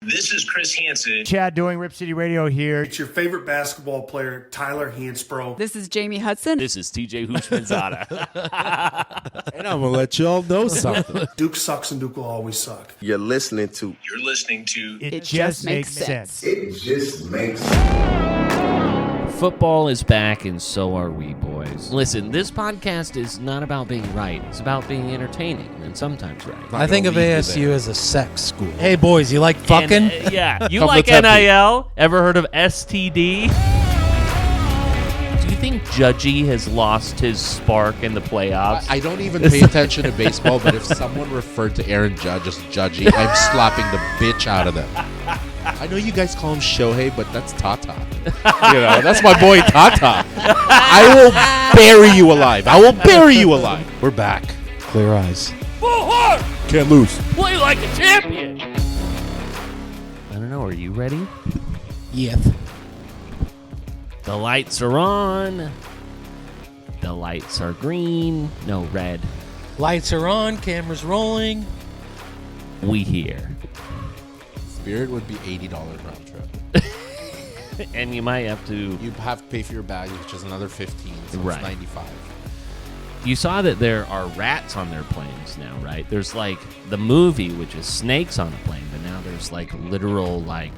This is Chris Hansen. Chad doing Rip City Radio here. It's your favorite basketball player, Tyler Hansbrough. This is Jamie Hudson. This is TJ Hoochmanzada. And I'm going to let y'all know something. Duke sucks and Duke will always suck. You're listening to It Just Makes Sense. It Just Makes Sense. Football is back, and so are we, boys. Listen, this podcast is not about being right. It's about being entertaining, and sometimes right. I think of ASU as a sex school. Hey, boys, you like fucking? And, yeah. You like NIL? Ever heard of STD? Do you think Judgy has lost his spark in the playoffs? I don't even pay attention to baseball, but if someone referred to Aaron Judge as Judgy, I'm slapping the bitch out of them. I know you guys call him Shohei, but that's Tata. That's my boy Tata. I will bury you alive. I will bury you alive. We're back. Clear eyes. Full heart! Can't lose. Play like a champion! I don't know. Are you ready? Yes. The lights are on. The lights are green. No, red. Lights are on, cameras rolling. We here. Spirit would be $80 round trip. And you might have to... You have to pay for your baggage, which is another $15, so Right. it's $95. You saw that there are rats on their planes now, right? There's like the movie, which is snakes on a plane, but now there's like literal like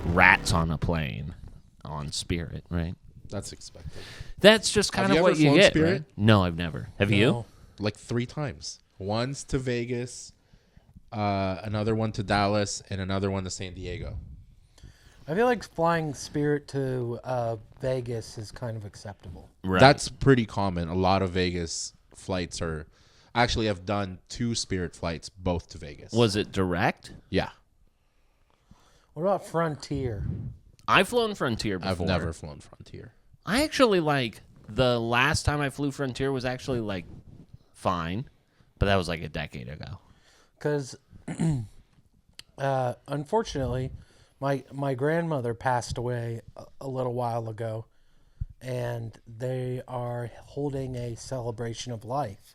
rats on a plane on Spirit, right? That's expected. That's just kind Have of you what ever you flown get, Spirit? right? No, I've never. Have you? Like 3 times. Once to Vegas, another one to Dallas, and another one to San Diego. I feel like flying Spirit to Vegas is kind of acceptable. Right. That's pretty common. A lot of Vegas flights are... Actually, I've done 2 Spirit flights, both to Vegas. Was it direct? Yeah. What about Frontier? I've flown Frontier before. I've never flown Frontier. I actually like the last time I flew Frontier was actually like fine, but that was like a decade ago. Because, unfortunately, my grandmother passed away a little while ago, and they are holding a celebration of life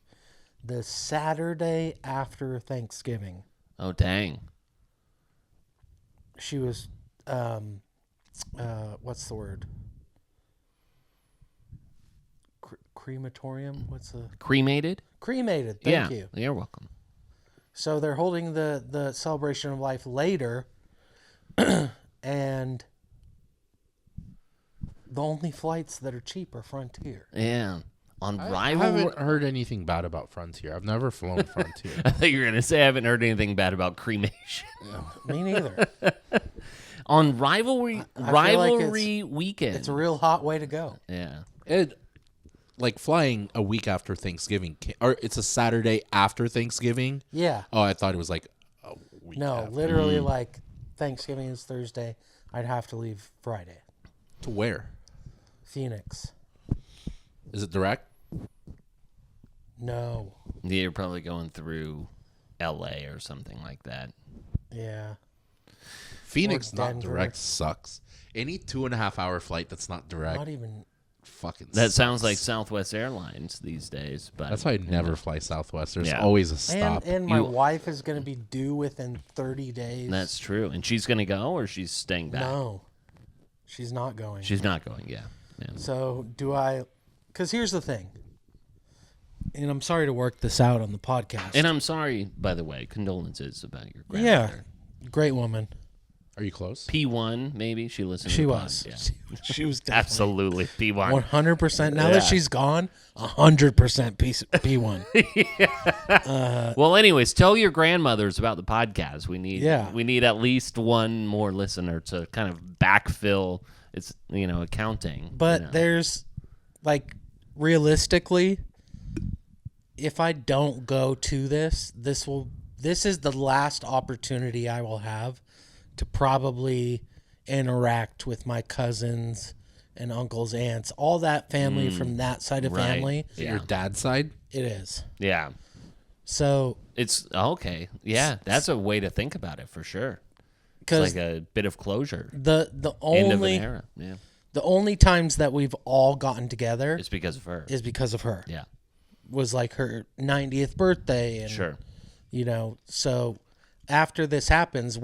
the Saturday after Thanksgiving. Oh, dang. She was, what's the word? Crematorium? What's the... Cremated? Cremated, thank you. You're welcome. So they're holding the celebration of life later, and the only flights that are cheap are Frontier. Yeah. On I Rival... haven't heard anything bad about Frontier. I've never flown Frontier. I thought you were going to say I haven't heard anything bad about cremation. Me neither. On Rivalry I feel like weekend. It's a real hot way to go. Yeah. Like flying a week after Thanksgiving, or it's a Saturday after Thanksgiving. Yeah. Oh, I thought it was like a week. No, after. literally like Thanksgiving is Thursday. I'd have to leave Friday. To where? Phoenix. Is it direct? No. Yeah, you're probably going through L.A. or something like that. Yeah. Phoenix Or not Denver. direct sucks. Any 2.5-hour flight that's not direct Not even. fucking That sucks. sounds like Southwest Airlines these days. But That's why I never fly Southwest. There's Yeah. always a stop. And my You- wife is going to be due within 30 days. That's true. And she's going to go or she's staying back? No. She's not going. She's not going, yeah. So do I? Because here's the thing. And I'm sorry to work this out on the podcast. And I'm sorry, by the way, condolences about your yeah, grandmother. great woman. Are you close? P1, maybe? She listened She to the was. pod, yeah. She was definitely Absolutely, P1. 100%. Now that she's gone, 100% P1. Well, anyways, tell your grandmothers about the podcast. We need Yeah. we need at least one more listener to kind of backfill its accounting. But there's like realistically, if I don't go to this is the last opportunity I will have to probably interact with my cousins and uncles, aunts, all that family from that side of right. family. Yeah. Your dad's side? It is. Yeah. So It's okay. Yeah, that's a way to think about it for sure. It's because like a bit of closure. the End of an only era. Yeah. the only times that we've all gotten together It's because of her. is because of her. Yeah. Was like her 90th birthday and Sure. so after this happens,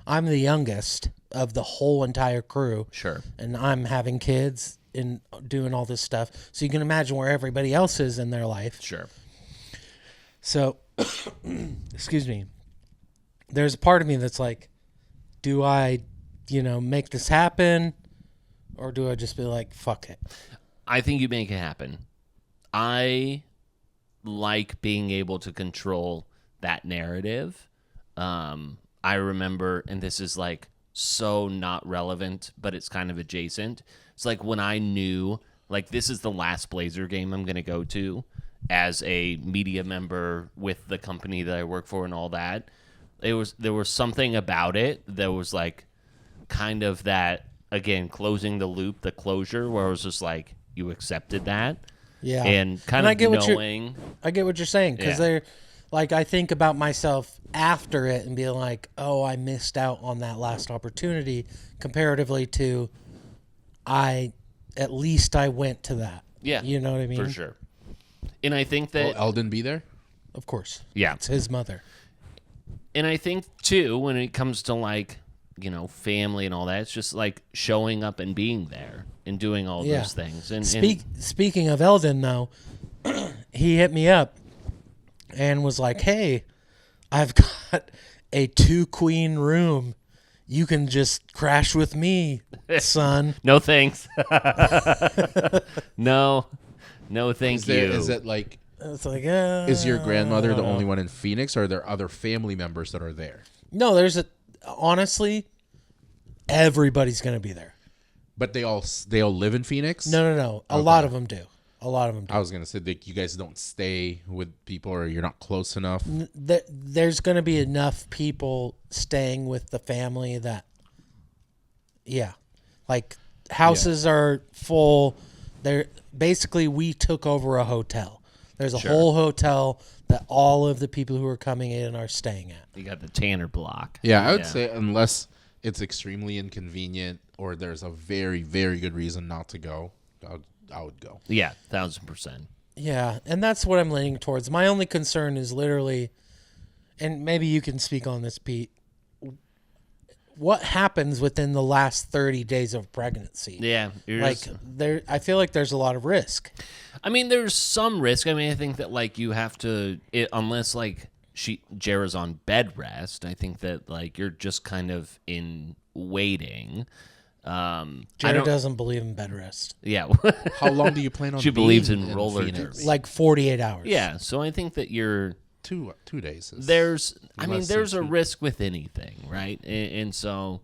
I'm the youngest of the whole entire crew. Sure. And I'm having kids and doing all this stuff. So you can imagine where everybody else is in their life. Sure. So, excuse me. There's a part of me that's like, do I, make this happen? Or do I just be like, fuck it? I think you make it happen. I like being able to control that narrative. I remember, and this is like so not relevant, but it's kind of adjacent. It's like when I knew, like, this is the last Blazer game I'm going to go to as a media member with the company that I work for and all that. There was something about it that was like kind of that, again, closing the loop, the closure, where it was just like, you accepted that. Yeah. And kind I get of knowing. I get what you're saying, because Yeah. they're like, I think about myself after it and being like, oh, I missed out on that last opportunity comparatively to at least I went to that. Yeah. You know what I mean? For sure. And I think that. Will Eldon be there? Of course. Yeah. It's his mother. And I think, too, when it comes to, like, family and all that, it's just, like, showing up and being there and doing all those things. And Speaking of Eldon, though, he hit me up and was like, hey, I've got a 2-queen room. You can just crash with me, son. no thanks. No, thank you. Is it like, It's like, is your grandmother the only one in Phoenix, or are there other family members that are there? No, honestly, everybody's going to be there. But they all live in Phoenix? No. A lot of them do. I was going to say that you guys don't stay with people, or you're not close enough. There's going to be enough people staying with the family that, like houses are full. Basically, we took over a hotel. There's a whole hotel that all of the people who are coming in are staying at. You got the Tanner block. Yeah, I would say unless it's extremely inconvenient or there's a very, very good reason not to go, I would go. Yeah, 1,000%. Yeah, and that's what I'm leaning towards. My only concern is literally, and maybe you can speak on this, Pete, what happens within the last 30 days of pregnancy? Yeah. I feel like there's a lot of risk. I mean, there's some risk. I mean, I think that, like, you have to, unless, like, Jara's on bed rest, I think that, like, you're just kind of in waiting. Jara doesn't believe in bed rest. Yeah. How long do you plan on She being believes in roller Phoenix? derby. Like 48 hours. Yeah, so I think that you're... 2 days. There's a than risk with anything, right? And so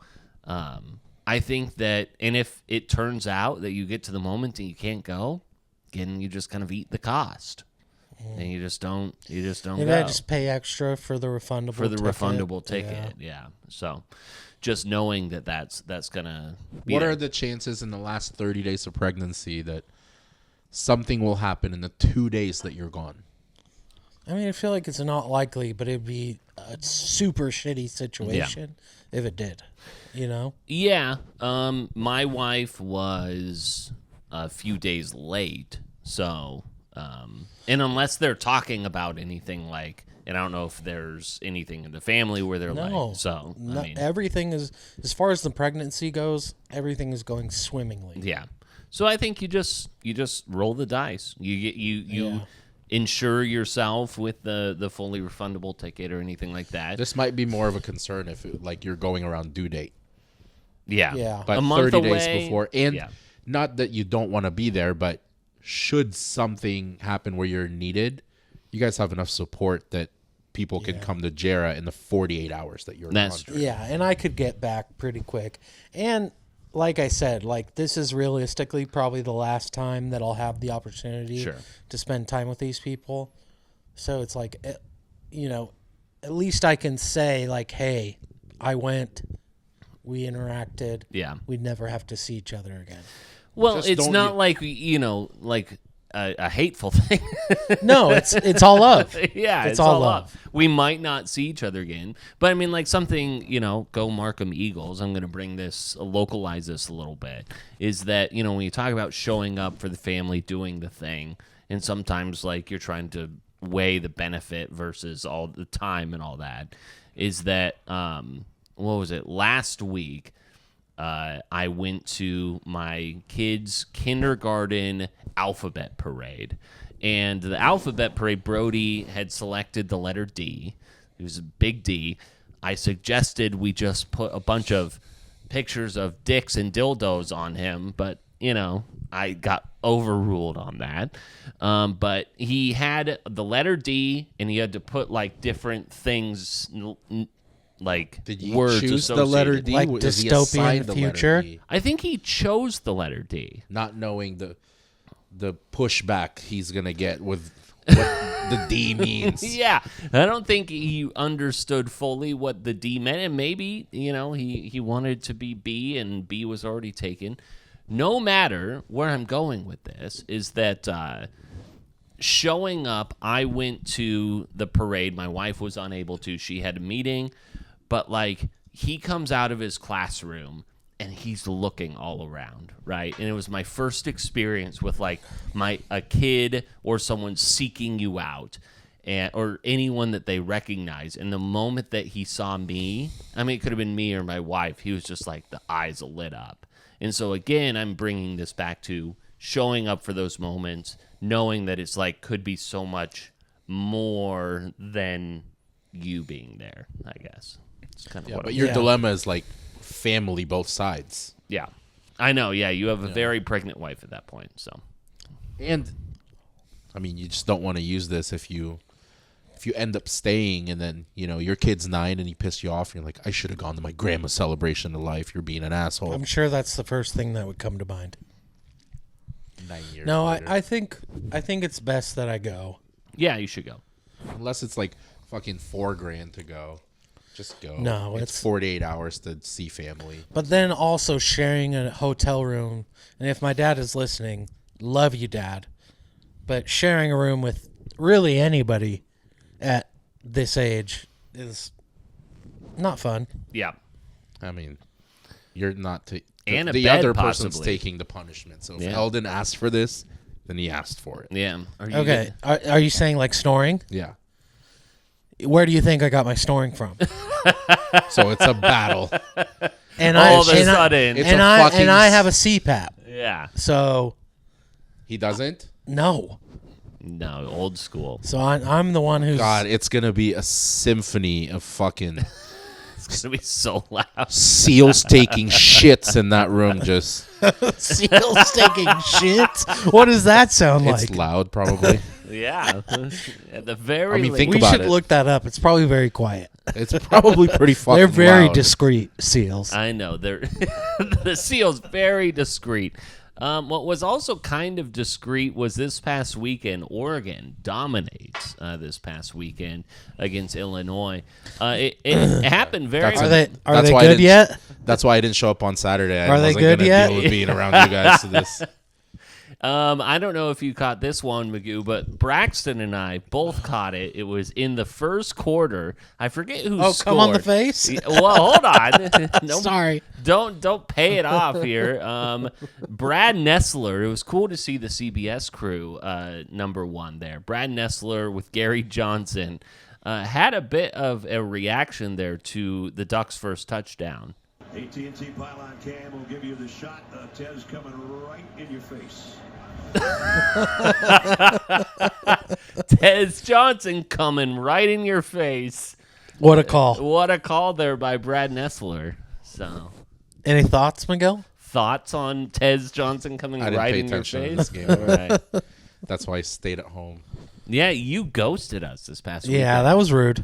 I think that, and if it turns out that you get to the moment and you can't go, again, you just kind of eat the cost. And you just don't Maybe go. I just pay extra for the refundable ticket. Yeah. So just knowing that that's going to be What are the chances in the last 30 days of pregnancy that something will happen in the 2 days that you're gone? I mean, I feel like it's not likely, but it'd be a super shitty situation if it did, Yeah. My wife was a few days late, so and unless they're talking about anything like, and I don't know if there's anything in the family where they're like, so I mean, everything is, as far as the pregnancy goes, everything is going swimmingly. yeah. So I think you just roll the dice. You insure yourself with the fully refundable ticket or anything like that. This might be more of a concern if you're going around due date. Yeah. Yeah. But A month 30 away, days before. And yeah. not that you don't want to be there, but should something happen where you're needed, you guys have enough support that people can come to Jara in the 48 hours that you're That's gone. true. Yeah, and I could get back pretty quick. And like I said, like, this is realistically probably the last time that I'll have the opportunity to spend time with these people. So it's like, at least I can say, like, hey, I went, we interacted. Yeah. We'd never have to see each other again. Well, Just it's don't not you- like, like a hateful thing. No, it's all love. Yeah, it's all love. We might not see each other again, but I mean, like, something, go Markham Eagles. I'm going to localize this a little bit. Is that, when you talk about showing up for the family, doing the thing, and sometimes, like, you're trying to weigh the benefit versus all the time and all that, is that, what was it? Last week, I went to my kids' kindergarten alphabet parade. And the alphabet parade, Brody had selected the letter D. It was a big D. I suggested we just put a bunch of pictures of dicks and dildos on him, but, I got overruled on that. But he had the letter D, and he had to put, different things, Did you words choose the associated. letter D? Like Was he dystopian assigned the letter future? D? I think he chose the letter D. Not knowing the pushback he's gonna get with what the D means. Yeah, I don't think he understood fully what the D meant, and maybe, he wanted to be B, and B was already taken. No matter where I'm going with this is that showing up, I went to the parade. My wife was unable to. She had a meeting, but, he comes out of his classroom, and he's looking all around, right? And it was my first experience with a kid or someone seeking you out, or anyone that they recognize. And the moment that he saw me, it could have been me or my wife, he was just the eyes lit up. And so again, I'm bringing this back to showing up for those moments, knowing that it's could be so much more than you being there, I guess. It's kind of what. But your dilemma is family both sides. Yeah, I know. Yeah, you have a very pregnant wife at that point. So, And you just don't want to use this if you end up staying and then your kid's 9 and he pissed you off and you're like, I should have gone to my grandma's celebration of life. You're being an asshole. I'm sure that's the first thing that would come to mind. 9 years. No, later. I think it's best that I go. yeah, you should go. Unless it's fucking $4,000 to go. Just go. No, it's it's 48 hours to see family. But then also sharing a hotel room, and if my dad is listening, love you, Dad. But sharing a room with really anybody at this age is not fun. Yeah, You're not And a the bed, other person's possibly. taking the punishment. So if Yeah. Eldon asked for this, then he asked for it. yeah. Are you Okay, are you saying snoring? Yeah. Where do you think I got my snoring from? So it's a battle. And All of a and sudden. It's and a I fucking and I have a CPAP, Yeah. so He doesn't? no. No, old school. So I'm the one who's God, it's going to be a symphony of fucking It's gonna be so loud. seals taking shits in that room. Just seals taking shit. What does that sound like? it's loud, probably. Yeah. At the very least. think We about should it. look that up. It's probably very quiet. It's probably pretty fucking They're very loud. discreet seals. I know they're the seal's very discreet. What was also kind of discreet was this past weekend. Oregon dominates this past weekend against Illinois. It happened very. Are they That's why I good didn't- yet? That's why I didn't show up on Saturday. I Are they wasn't good gonna yet? deal with being around you guys to this. I don't know if you caught this one, Miguel, but Braxton and I both caught it. It was in the first quarter. I forget who Oh, scored. come on the face. Well, hold on. No, Sorry. Don't pay it off here. Brad Nessler. It was cool to see the CBS crew number one there. Brad Nessler with Gary Johnson had a bit of a reaction there to the Ducks' first touchdown. AT&T Pylon Cam will give you the shot of Tez coming right in your face. Tez Johnson coming right in your face. What a call. What a call there by Brad Nessler. So, Any thoughts, Miguel? thoughts on Tez Johnson coming I didn't right pay in your attention to face? this game. Right. That's why I stayed at home. Yeah, you ghosted us this past week. Yeah, that was rude.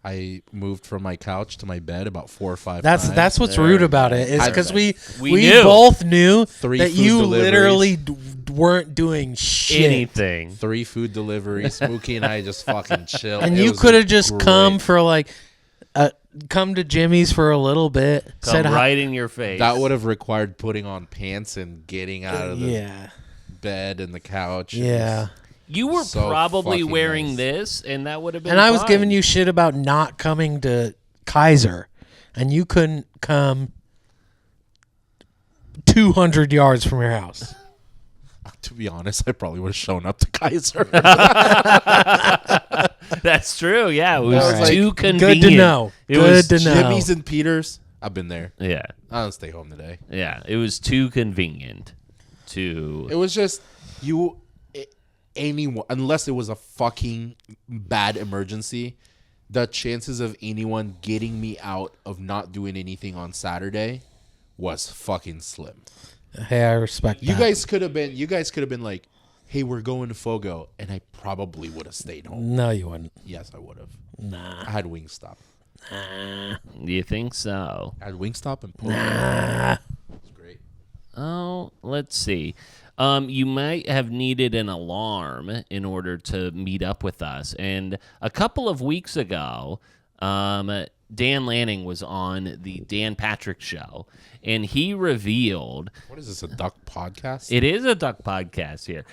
I moved from my couch to my bed about 4 or 5 That's times. that's what's rude about it. Is because we knew. both knew 3 that food you deliveries. literally weren't doing shit. anything. 3 food deliveries. Mookie and I just fucking chill. And It you was could have just great. come for come to Jimmy's for a little bit. Come hi- right in your face. That would have required putting on pants and getting out of the Yeah. bed and the couch. Yeah. You were So probably fucking wearing nice. this, and that would have been And I was fine. giving you shit about not coming to Kaiser, and you couldn't come 200 yards from your house. To be honest, I probably would have shown up to Kaiser. That's true. Yeah, it was was too like, convenient. Good to know. It was Good to know. Jimmy's and Peters. I've been there. Yeah, I don't stay home today. yeah. It was too convenient to. It was just anyone, unless it was a fucking bad emergency, the chances of anyone getting me out of not doing anything on Saturday was fucking slim. Hey, I respect that. You guys could have been like, "Hey, we're going to Fogo," and I probably would have stayed home. No, you wouldn't. Yes, I would have. Nah. I had Wingstop. You think so? I had Wingstop and Pogo. Nah. It's great. Oh, let's see. You might have needed an alarm in order to meet up with us. And a couple of weeks ago, Dan Lanning was on the Dan Patrick Show, and he revealed... What is this, a duck podcast? It is a duck podcast here.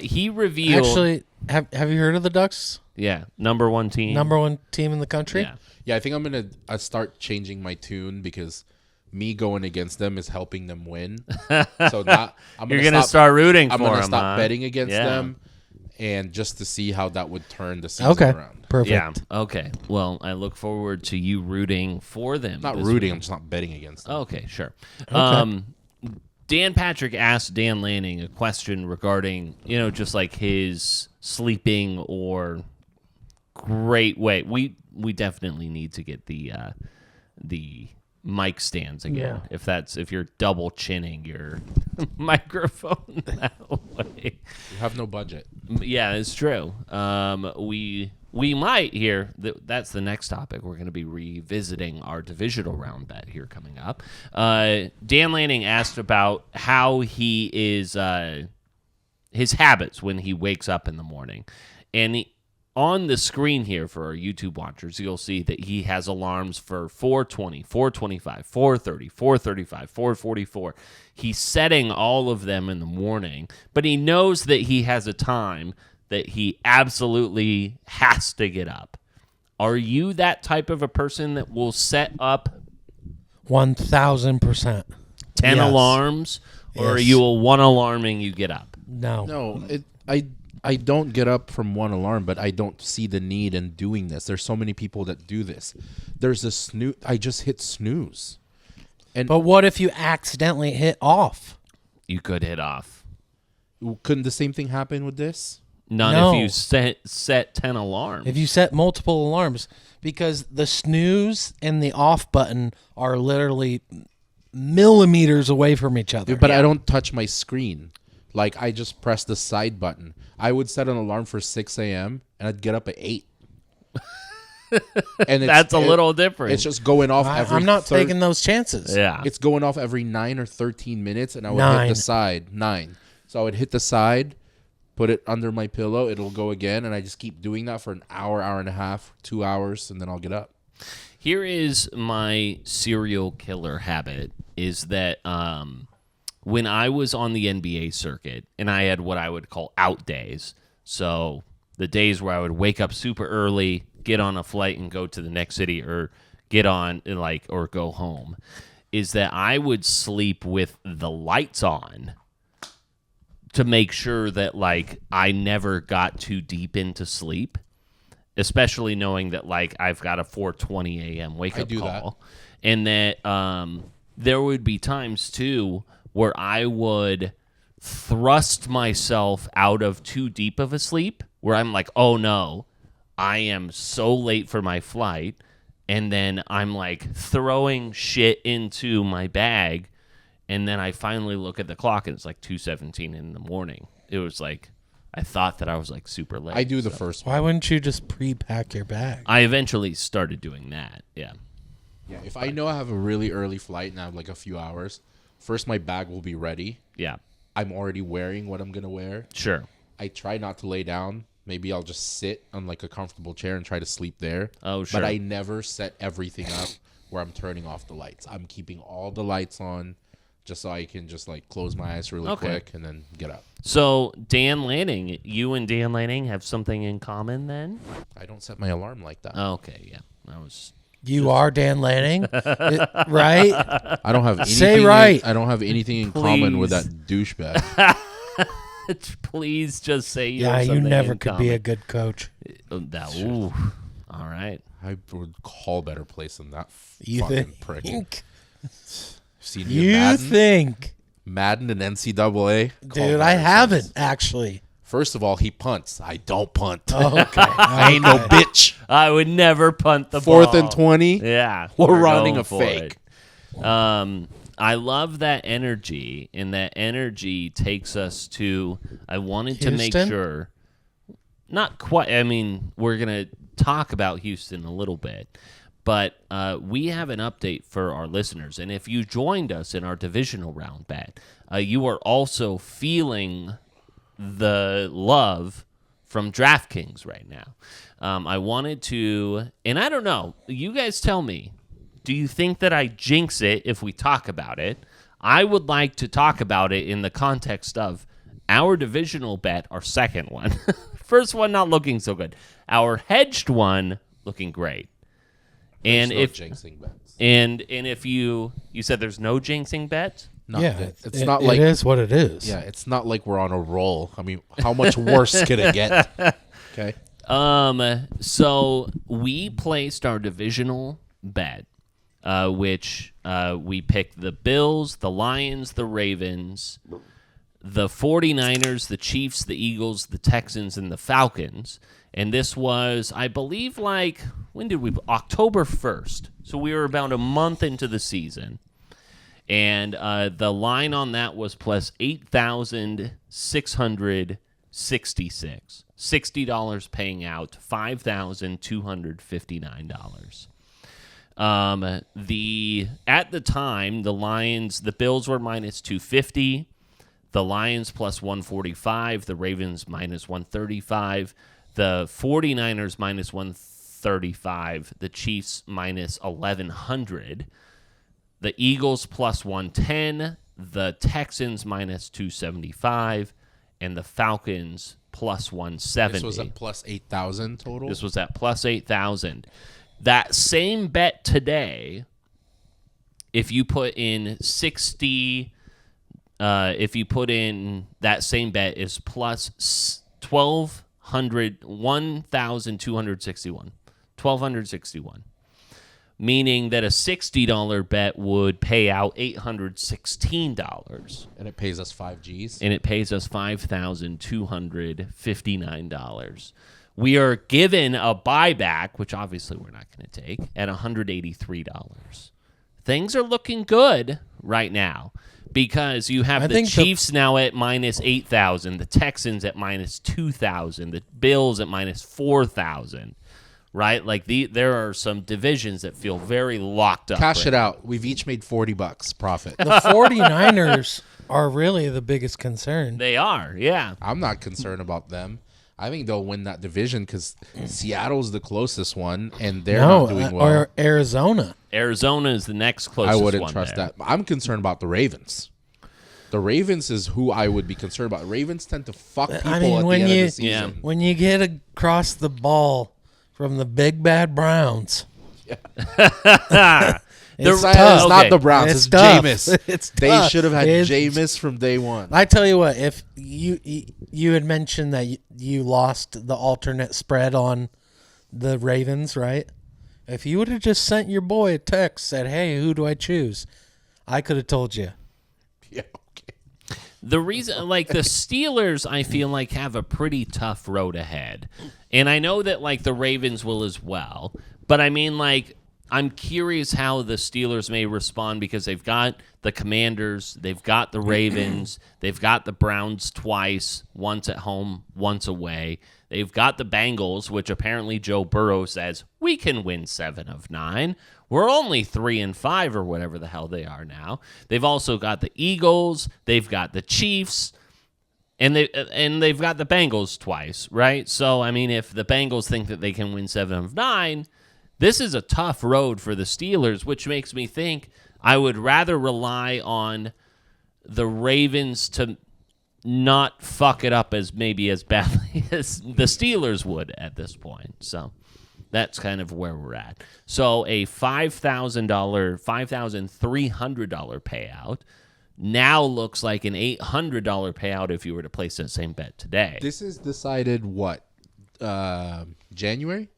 He revealed... Actually, have you heard of the Ducks? Yeah, number one team. Number one team in the country? Yeah. Yeah, I think I'm going to start changing my tune because me going against them is helping them win. So now You're going to start rooting for I'm them, going to stop huh? betting against Yeah. them, and just to see how that would turn the season Okay. around. Perfect. Yeah, okay. Well, I look forward to you rooting for them. Not this rooting, week. I'm just not betting against them. Okay, sure. Dan Patrick asked Dan Lanning a question regarding, just like his sleeping or great way. We definitely need to get the mic stands again. Yeah. If you're double chinning your microphone that way. You have no budget. Yeah, it's true. We might here. That's the next topic. We're going to be revisiting our divisional round bet here coming up. Dan Lanning asked about how he is his habits when he wakes up in the morning, and on the screen here for our YouTube watchers, you'll see that he has alarms for 4:20, 4:25, 4:30, 4:35, 4:44. He's setting all of them in the morning, but he knows that he has a time that he absolutely has to get up. Are you that type of a person that will set up 1,000%. 10 Yes. alarms, or are Yes. you a one alarming you get up? No. No, I don't get up from one alarm, but I don't see the need in doing this. There's so many people that do this. There's a snooze. I just hit snooze. But what if you accidentally hit off? You could hit off. Couldn't the same thing happen with this? None No. if you set 10 alarms. If you set multiple alarms, because the snooze and the off button are literally millimeters away from each other. But I don't touch my screen. Like, I just press the side button. I would set an alarm for 6 a.m. and I'd get up at 8. And That's a little different. It's just going off every I'm not taking those chances. Yeah. It's going off every 9 or 13 minutes, and I would 9. hit the side. 9. So I would hit the side, put it under my pillow, it'll go again, and I just keep doing that for an hour, hour and a half, 2 hours, and then I'll get up. Here is my serial killer habit, is that when I was on the NBA circuit, and I had what I would call out days, so the days where I would wake up super early, get on a flight and go to the next city, or get on or go home, is that I would sleep with the lights on to make sure that I never got too deep into sleep, especially knowing that I've got a 4:20 a.m. wake up call. And that there would be times too where I would thrust myself out of too deep of a sleep, where I'm like, oh no, I am so late for my flight, and then I'm throwing shit into my bag, and then I finally look at the clock and it's 2:17 in the morning. It was I thought that I was super late. I do the first one. Why wouldn't you just pre-pack your bag? I eventually started doing that. Yeah. Yeah, if I know I have a really early flight and I have a few hours, first my bag will be ready. Yeah. I'm already wearing what I'm going to wear. Sure. I try not to lay down. Maybe I'll just sit on a comfortable chair and try to sleep there. Oh, sure. But I never set everything up where I'm turning off the lights. I'm keeping all the lights on just so I can just close my eyes really quick and then get up. So Dan Lanning, you and Dan Lanning have something in common then? I don't set my alarm like that. Okay, yeah. That was You are Dan Lanning, right? I don't have anything. Say right. I don't have anything in common with that douchebag. Please just say you Yeah, have you something never in could be a good coach. Ooh. All right. I would call better place than that You fucking prick. think? Seen You Madden? think? Madden and NCAA? Call Dude, I better haven't, sense. actually. First of all, he punts. I don't punt. Oh, okay. I ain't no bitch. I would never punt the ball. 4th and 20. Yeah. We're running going a for fake. it. I love that energy, and that energy takes us to, I wanted to make Houston? sure, not quite, I mean, we're going to talk about Houston a little bit, but we have an update for our listeners, and if you joined us in our divisional round bet, you are also feeling the love from DraftKings right now. I wanted to, and I don't know, you guys tell me, do you think that I jinx it if we talk about it? I would like to talk about it in the context of our divisional bet, our second one. First one not looking so good. Our hedged one looking great. And There's if no jinxing bets. and if you said there's no jinxing bets? No, Yeah, it's not like it is what it is. Yeah, it's not like we're on a roll. I mean, how much worse could it get? Okay. So we placed our divisional bet, which we picked the Bills, the Lions, the Ravens, the 49ers, the Chiefs, the Eagles, the Texans, and the Falcons. And this was, I believe, like, when did we? October 1st. So we were about a month into the season. And the line on that was plus 8,666. $60 paying out, $5,259. At the time, the Bills were minus 250, the Lions plus 145, the Ravens minus 135, the 49ers minus 135, the Chiefs minus 1,100, the Eagles plus 110, the Texans minus 275, and the Falcons plus 170. This was at plus 8,000 total? This was at plus 8,000. That same bet today, if you put in 60, if you put in that same bet is plus 1,261. Meaning that a $60 bet would pay out $816. And it pays us 5 Gs? And it pays us $5,259. We are given a buyback, which obviously we're not going to take, at $183. Things are looking good right now because you have the Chiefs now at minus 8,000, the Texans at minus 2,000, the Bills at minus 4,000. Right? Like there are some divisions that feel very locked up. Cash it out. We've each made $40 profit. The 49ers are really the biggest concern. They are, yeah. I'm not concerned about them. I think they'll win that division because Seattle's the closest one, and they're not doing well. Or Arizona. Arizona is the next closest I one. wouldn't trust there. that. I'm concerned about the Ravens. The Ravens is who I would be concerned about. Ravens tend to fuck people at the end of the season. When you get across the ball from the big bad Browns. It's tough. not the Browns. It's tough. Jameis. They tough. should have had Jameis from day one. I tell you what, if you had mentioned that you lost the alternate spread on the Ravens, right? If you would have just sent your boy a text, said, "Hey, who do I choose?" I could have told you. Yeah, okay. The reason, like the Steelers, I feel like have a pretty tough road ahead. And I know that like the Ravens will as well. But I mean, like, I'm curious how the Steelers may respond because they've got the Commanders, they've got the Ravens, they've got the Browns twice, once at home, once away. They've got the Bengals, which apparently Joe Burrow says, we can win 7 of 9. We're only 3-5 or whatever the hell they are now. They've also got the Eagles, they've got the Chiefs, and they've got the Bengals twice, right? So, I mean, if the Bengals think that they can win 7 of 9, this is a tough road for the Steelers, which makes me think I would rather rely on the Ravens to not fuck it up as maybe as badly as the Steelers would at this point. So that's kind of where we're at. So a $5,300 payout, now looks like an $800 payout if you were to place that same bet today. This is decided what? January?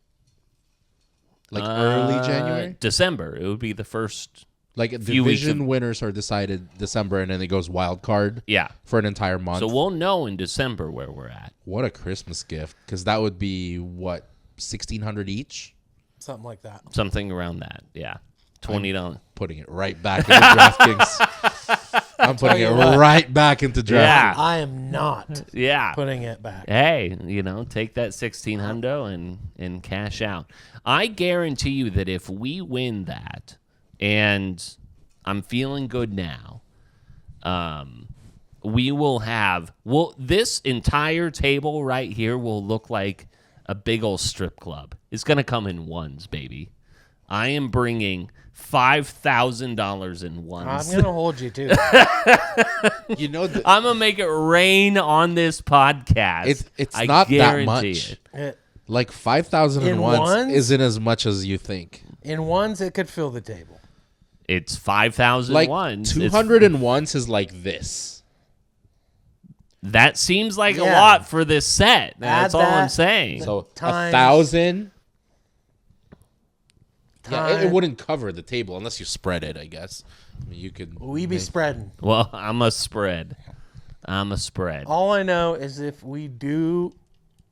Like early January? December. It would be the first. Like division winners are decided December, and then it goes wild card. Yeah. For an entire month. So we'll know in December where we're at. What a Christmas gift! Because that would be what, $1,600 each. Something like that. Something around that. Yeah. $20. Putting it right back into DraftKings. I'm putting it right back into DraftKings. Yeah. I am not Yeah. putting it back. Hey, take that 1600 and cash out. I guarantee you that if we win that, and I'm feeling good now, we will have this entire table right here will look like a big old strip club. It's gonna come in ones, baby. I am bringing $5,000 in ones. I'm gonna hold you to it. You know, I'm gonna make it rain on this podcast. it's I not that guarantee much. Like 5,000 In ones ones? isn't as much as you think. In ones, it could fill the table. It's 5,000 Like ones. 201 is like this. That seems like a Yeah. lot for this set. That's all I'm that- saying. So Times- 1,000. Yeah, it Time- wouldn't cover the table unless you spread it, I guess. I mean, you could. We be spreading. Well, I'm a spread. All I know is if we do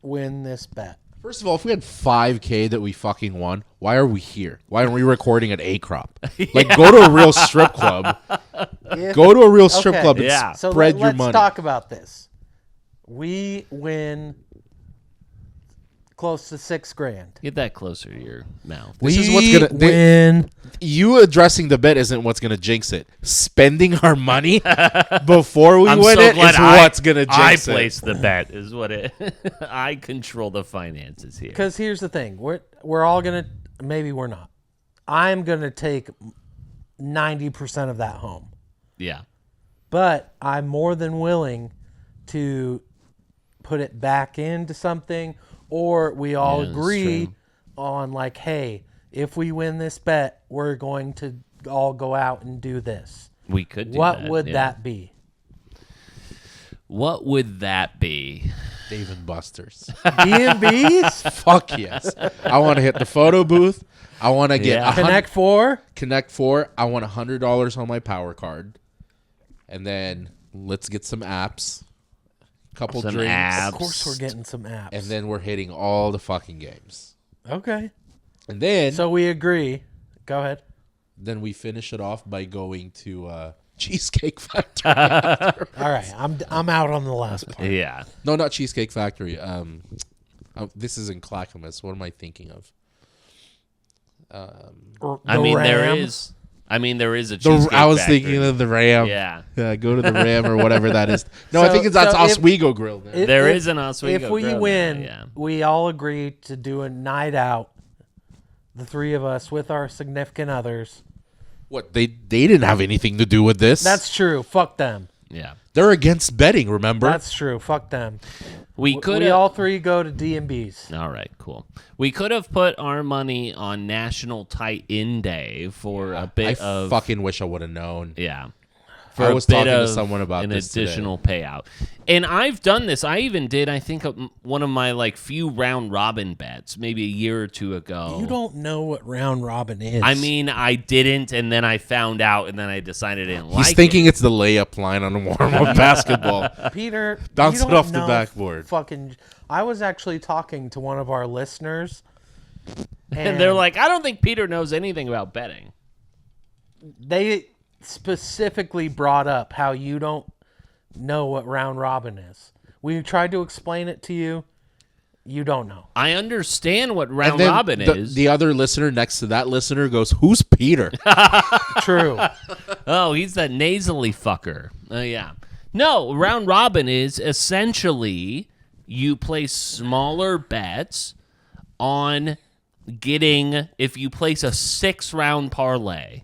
win this bet, First of all, if we had 5K that we fucking won, why are we here? Why aren't we recording at A-Crop? Like, go to a real strip club. Go to a real strip Okay. club and Yeah. so spread your let's money. talk about this. We win close to $6,000. Get that closer to your mouth. This is what's gonna win. You addressing the bet isn't what's gonna jinx it. Spending our money before we I'm win so it glad is what's gonna jinx I it. placed the bet is what it. I control the finances here. Because here's the thing: we're all gonna. Maybe we're not. I'm gonna take 90% of that home, Yeah. but I'm more than willing to put it back into something, or we all Yeah, that's agree true. on like, hey, if we win this bet, we're going to all go out and do this. We could do What that. would yeah. that be? What would that be? Dave and Buster's. D&B's? Fuck yes. I want to hit the photo booth. I want to get Yeah. Connect 4? Connect 4. I want $100 on my power card. And then let's get some apps. Couple Some drinks. apps. Of course we're getting some apps. And then we're hitting all the fucking games. Okay. And then So we agree. Go ahead. then we finish it off by going to Cheesecake Factory. All right. I'm out on the last part. Yeah. No, not Cheesecake Factory. This is in Clackamas. What am I thinking of? I mean, there Ram. is. There is a cheesecake I was factory. thinking of the Ram. Yeah. Go to the Ram or whatever that is. No, I So- think that's so if- Oswego Grill. Man. There is an Oswego If we Grill now, win, yeah. we all agree to do a night out, the three of us with our significant others. What they didn't have anything to do with this. That's true. Fuck them. Yeah. They're against betting. Remember? That's true. Fuck them. We could We have. all three go to D&B's. All right, cool. We could have put our money on National Tight End Day for a I bit of fucking wish I would have known. yeah. I For was a bit talking to of someone about an this today. additional payout, and I've done this. I even did. I think one of my few round robin bets, maybe a year or two ago. You don't know what round robin is. I mean, I didn't, and then I found out, and then I decided I didn't like He's thinking it. it's the layup line on warm-up basketball. Peter, Bounce you it don't off the know backboard. Fucking, I was actually talking to one of our listeners, And they're like, I don't think Peter knows anything about betting. they specifically brought up how you don't know what round robin is. We tried to explain it to you. You don't know. I understand what And round then robin is. the other listener next to that listener goes, "Who's Peter?" True. Oh, he's that nasally fucker. Yeah. No, round robin is essentially you place smaller bets on getting, if you place a 6-round parlay,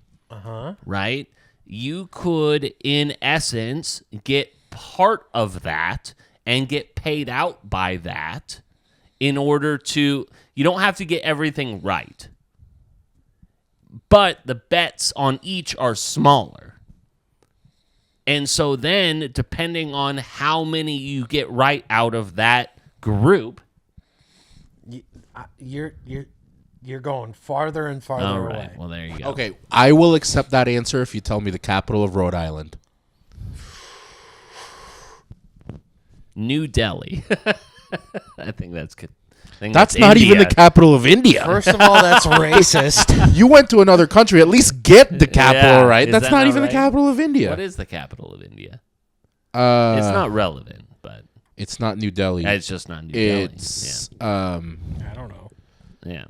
right? You could, in essence, get part of that and get paid out by that in order to, you don't have to get everything right. But the bets on each are smaller. And so then, depending on how many you get right out of that group, You're going farther and farther all away. right. Well, there you go. Okay, I will accept that answer if you tell me the capital of Rhode Island. New Delhi. I think that's good. That's not even the capital of India. First of all, that's racist. You went to another country. At least get the capital Yeah, right. is That's that not not even right? the capital of India. What is the capital of India? It's It's not relevant, but It's not New Delhi. it's just not New Delhi. It's I don't know. Yeah.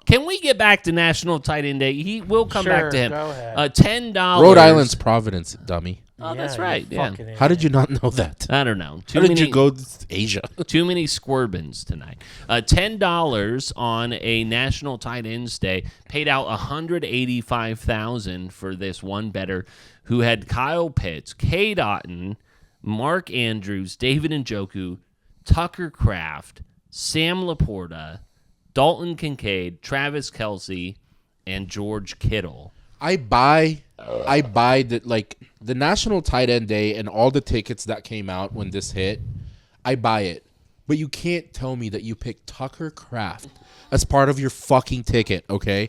Can we get back to National Tight End Day? We'll come back Sure, to him. go ahead. $10. Rhode Island's Providence, dummy. Oh, that's you right. Yeah. fucking How did you not know that? I don't know. How did you go to Asia? Too many squirбins tonight. $10 on a National Tight Ends Day. Paid out $185,000 for this one bettor who had Kyle Pitts, Cade Otton, Mark Andrews, David Njoku, Tucker Kraft, Sam Laporta, Dalton Kincaid, Travis Kelce, and George Kittle. I buy that, like, the National Tight End Day and all the tickets that came out when this hit. I buy it. But you can't tell me that you picked Tucker Kraft as part of your fucking ticket, okay?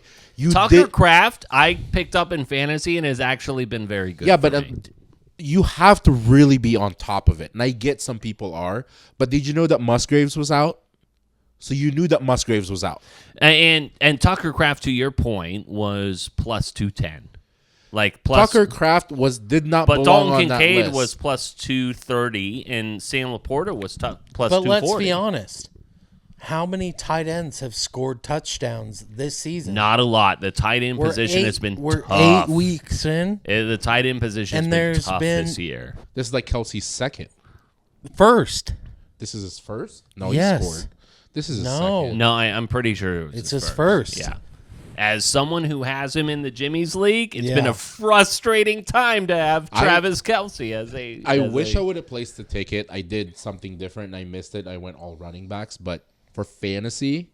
Tucker Kraft, I picked up in fantasy and has actually been very good. Yeah, for but me. you have to really be on top of it. And I get some people are. But did you know that Musgraves was out? So you knew that Musgraves was out. And Tucker Kraft, to your point, was plus 210. Like plus Tucker Kraft did not but belong Dalton on that Kincaid list. was plus 230 and Sam Laporta was plus But 240. let's be honest. How many tight ends have scored touchdowns this season? Not a lot. The tight end position has been We're tough. 8 weeks in. The tight end position And has been there's tough been- this year. This is like Kelsey's second. First. This is his first? No, Yes. he scored. This is his No. second. No, I'm pretty sure it was It's his first. Yeah. As someone who has him in the Jimmy's League, it's Yeah. been a frustrating time to have I- Travis Kelce as a. I wish I would have placed the ticket. I did something different and I missed it. I went all running backs. But for fantasy,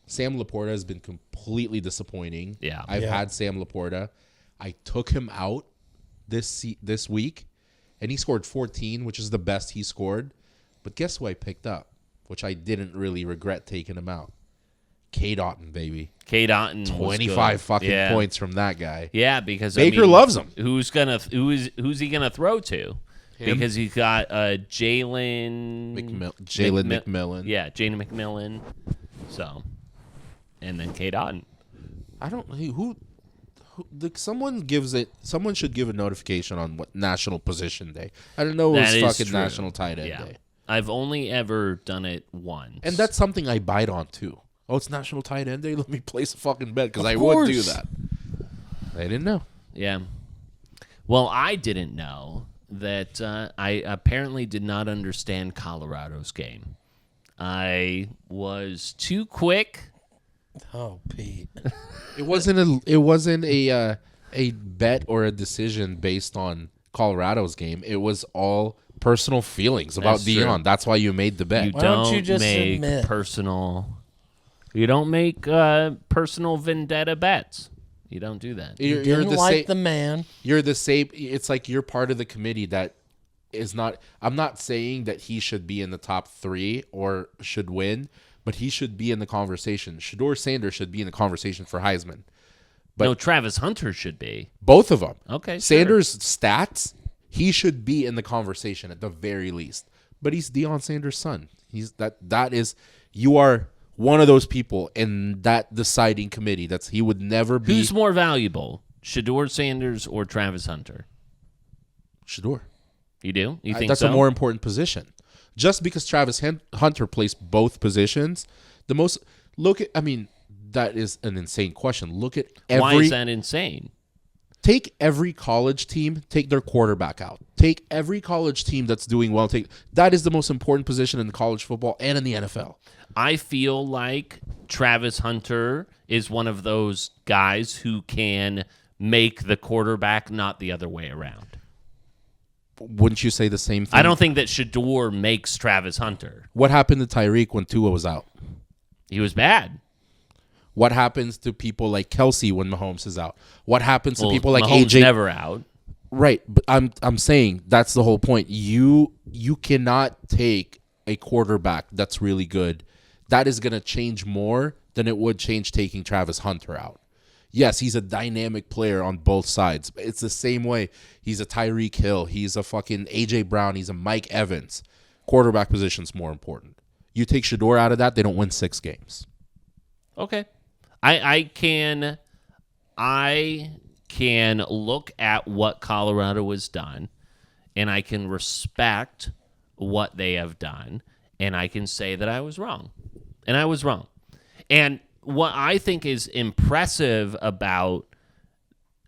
Sam Laporta has been completely disappointing. Yeah. I've Yeah. had Sam Laporta. I took him out this week, and he scored 14, which is the best he scored. But guess who I picked up, which I didn't really regret taking him out? Cade Otton, baby. Cade Otton was 25 good. fucking Yeah. points from that guy. Yeah, because Baker loves him. Who's he gonna throw to? Because he's got Jalen McMillan. Yeah, Jalen McMillan. So, and then Cade Otton. I don't who someone should give a notification on what National Position Day. I don't know it That was is fucking true. National Tight End Yeah. Day. I've only ever done it once. And that's something I bite on too. Oh, it's National Tight End Day. Let me place a fucking bet because Of I would do course. that. I didn't know. Yeah. Well, I didn't know that I apparently did not understand Colorado's game. I was too quick. Oh, Pete. It wasn't a bet or a decision based on Colorado's game. It was all personal feelings about That's Dion. true. That's why you made the bet. You Why don't don't you just make admit? personal. You don't make personal vendetta bets. You don't do that. You're Didn't the like sa- the man. You're the same. It's like you're part of the committee that is not. I'm not saying that he should be in the top 3 or should win, but he should be in the conversation. Shedeur Sanders should be in the conversation for Heisman. But no, Travis Hunter should be. both of them. Okay, sure. Sanders' stats, he should be in the conversation at the very least. But he's Deion Sanders' son. You are one of those people in that deciding committee. He would never be. Who's more valuable, Shedeur Sanders or Travis Hunter? Shedeur. You do? You think That's so? a more important position. Just because Travis Hunter plays both positions, that is an insane question. Look at Why is that insane? take every college team, take their quarterback out. Take every college team that's doing well. That is the most important position in college football and in the NFL. I feel like Travis Hunter is one of those guys who can make the quarterback, not the other way around. Wouldn't you say the same thing? I don't think that Shedeur makes Travis Hunter. What happened to Tyreek when Tua was out? He was bad. What happens to people like Kelsey when Mahomes is out? What happens to Well, people like Mahomes AJ? never out. Right, but I'm saying that's the whole point. You cannot take a quarterback that's really good. That is going to change more than it would change taking Travis Hunter out. Yes, he's a dynamic player on both sides. But it's the same way. He's a Tyreek Hill. He's a fucking A.J. Brown. He's a Mike Evans. Quarterback position's more important. You take Shedeur out of that, they don't win 6 games. Okay. I can look at what Colorado has done, and I can respect what they have done, and I can say that I was wrong. And I was wrong. And what I think is impressive about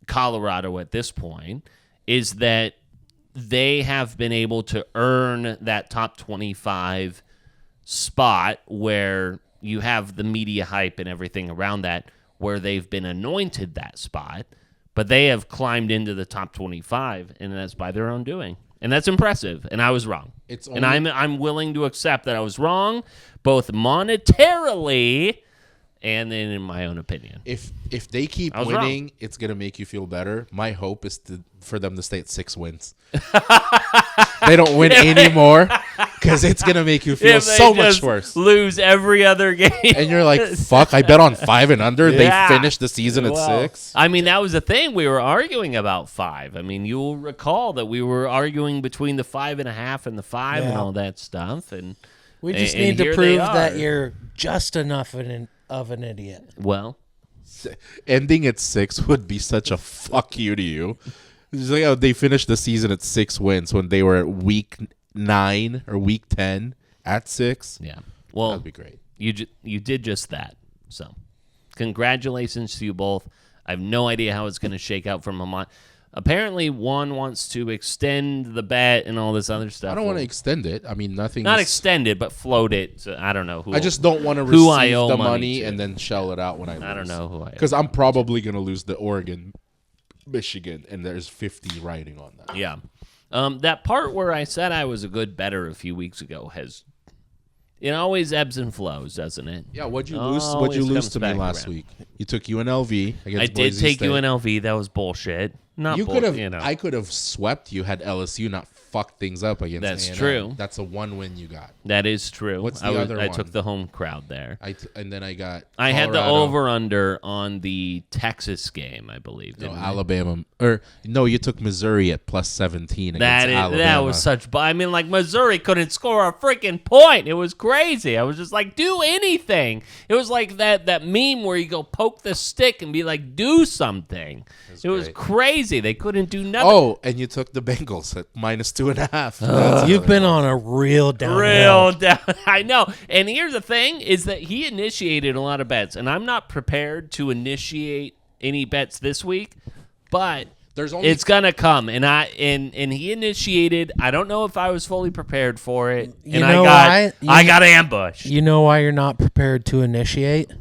Colorado at this point is that they have been able to earn that top 25 spot where you have the media hype and everything around that, where they've been anointed that spot, but they have climbed into the top 25, and that's by their own doing. And that's impressive, and I was wrong. And I'm willing to accept that I was wrong, both monetarily and then in my own opinion. If they keep winning, it's going to make you feel better. My hope is for them to stay at 6 wins. They don't win anymore because it's going to make you feel so much worse. Lose every other game. And you're like, fuck, I bet on 5 and under. Yeah. They finished the season at 6. I mean, that was the thing. We were arguing about 5. I mean, you'll recall that we were arguing between the 5.5 and the 5 and all that stuff. And we just need to prove that you're just enough of an idiot. Well, ending at 6 would be such a fuck you to you. It's like, they finished the season at 6 wins when they were at week 9 or week 10 at 6. Yeah, well, that'd be great. You did just that. So, congratulations to you both. I have no idea how it's going to shake out from Vermont. Apparently, one wants to extend the bet and all this other stuff. I don't want to extend it. I mean, nothing. Not extend it, but float it. So I don't know who. I just don't want to receive the money and then shell it out when I lose. I don't know who I. Because I'm probably going to lose the Oregon, Michigan, and there's 50 riding on that. Yeah, that part where I said I was a good bettor a few weeks ago it always ebbs and flows, doesn't it? Yeah, what'd you lose? What'd you lose to me last week? You took UNLV against I did Boise take State. UNLV. That was bullshit. You could have. I could have swept you had LSU not fucked things up against. That's A&M. true. That's a 1 win you got. That is true. What's the other one? I took the home crowd there. And then I got. I had the over under on the Texas game, I believe. No, Alabama. You took Missouri at plus 17 against Alabama. That was such. I mean, like Missouri couldn't score a freaking point. It was crazy. I was just like, do anything. It was like that meme where you go poke the stick and be like, do something. It was crazy. They couldn't do nothing. Oh, and you took the Bengals at minus 2.5. You've been on a real downhill. I know. And here's the thing is that he initiated a lot of bets, and I'm not prepared to initiate any bets this week, but it's going to come. And he initiated. I don't know if I was fully prepared for it. And I got ambushed. You know why you're not prepared to initiate?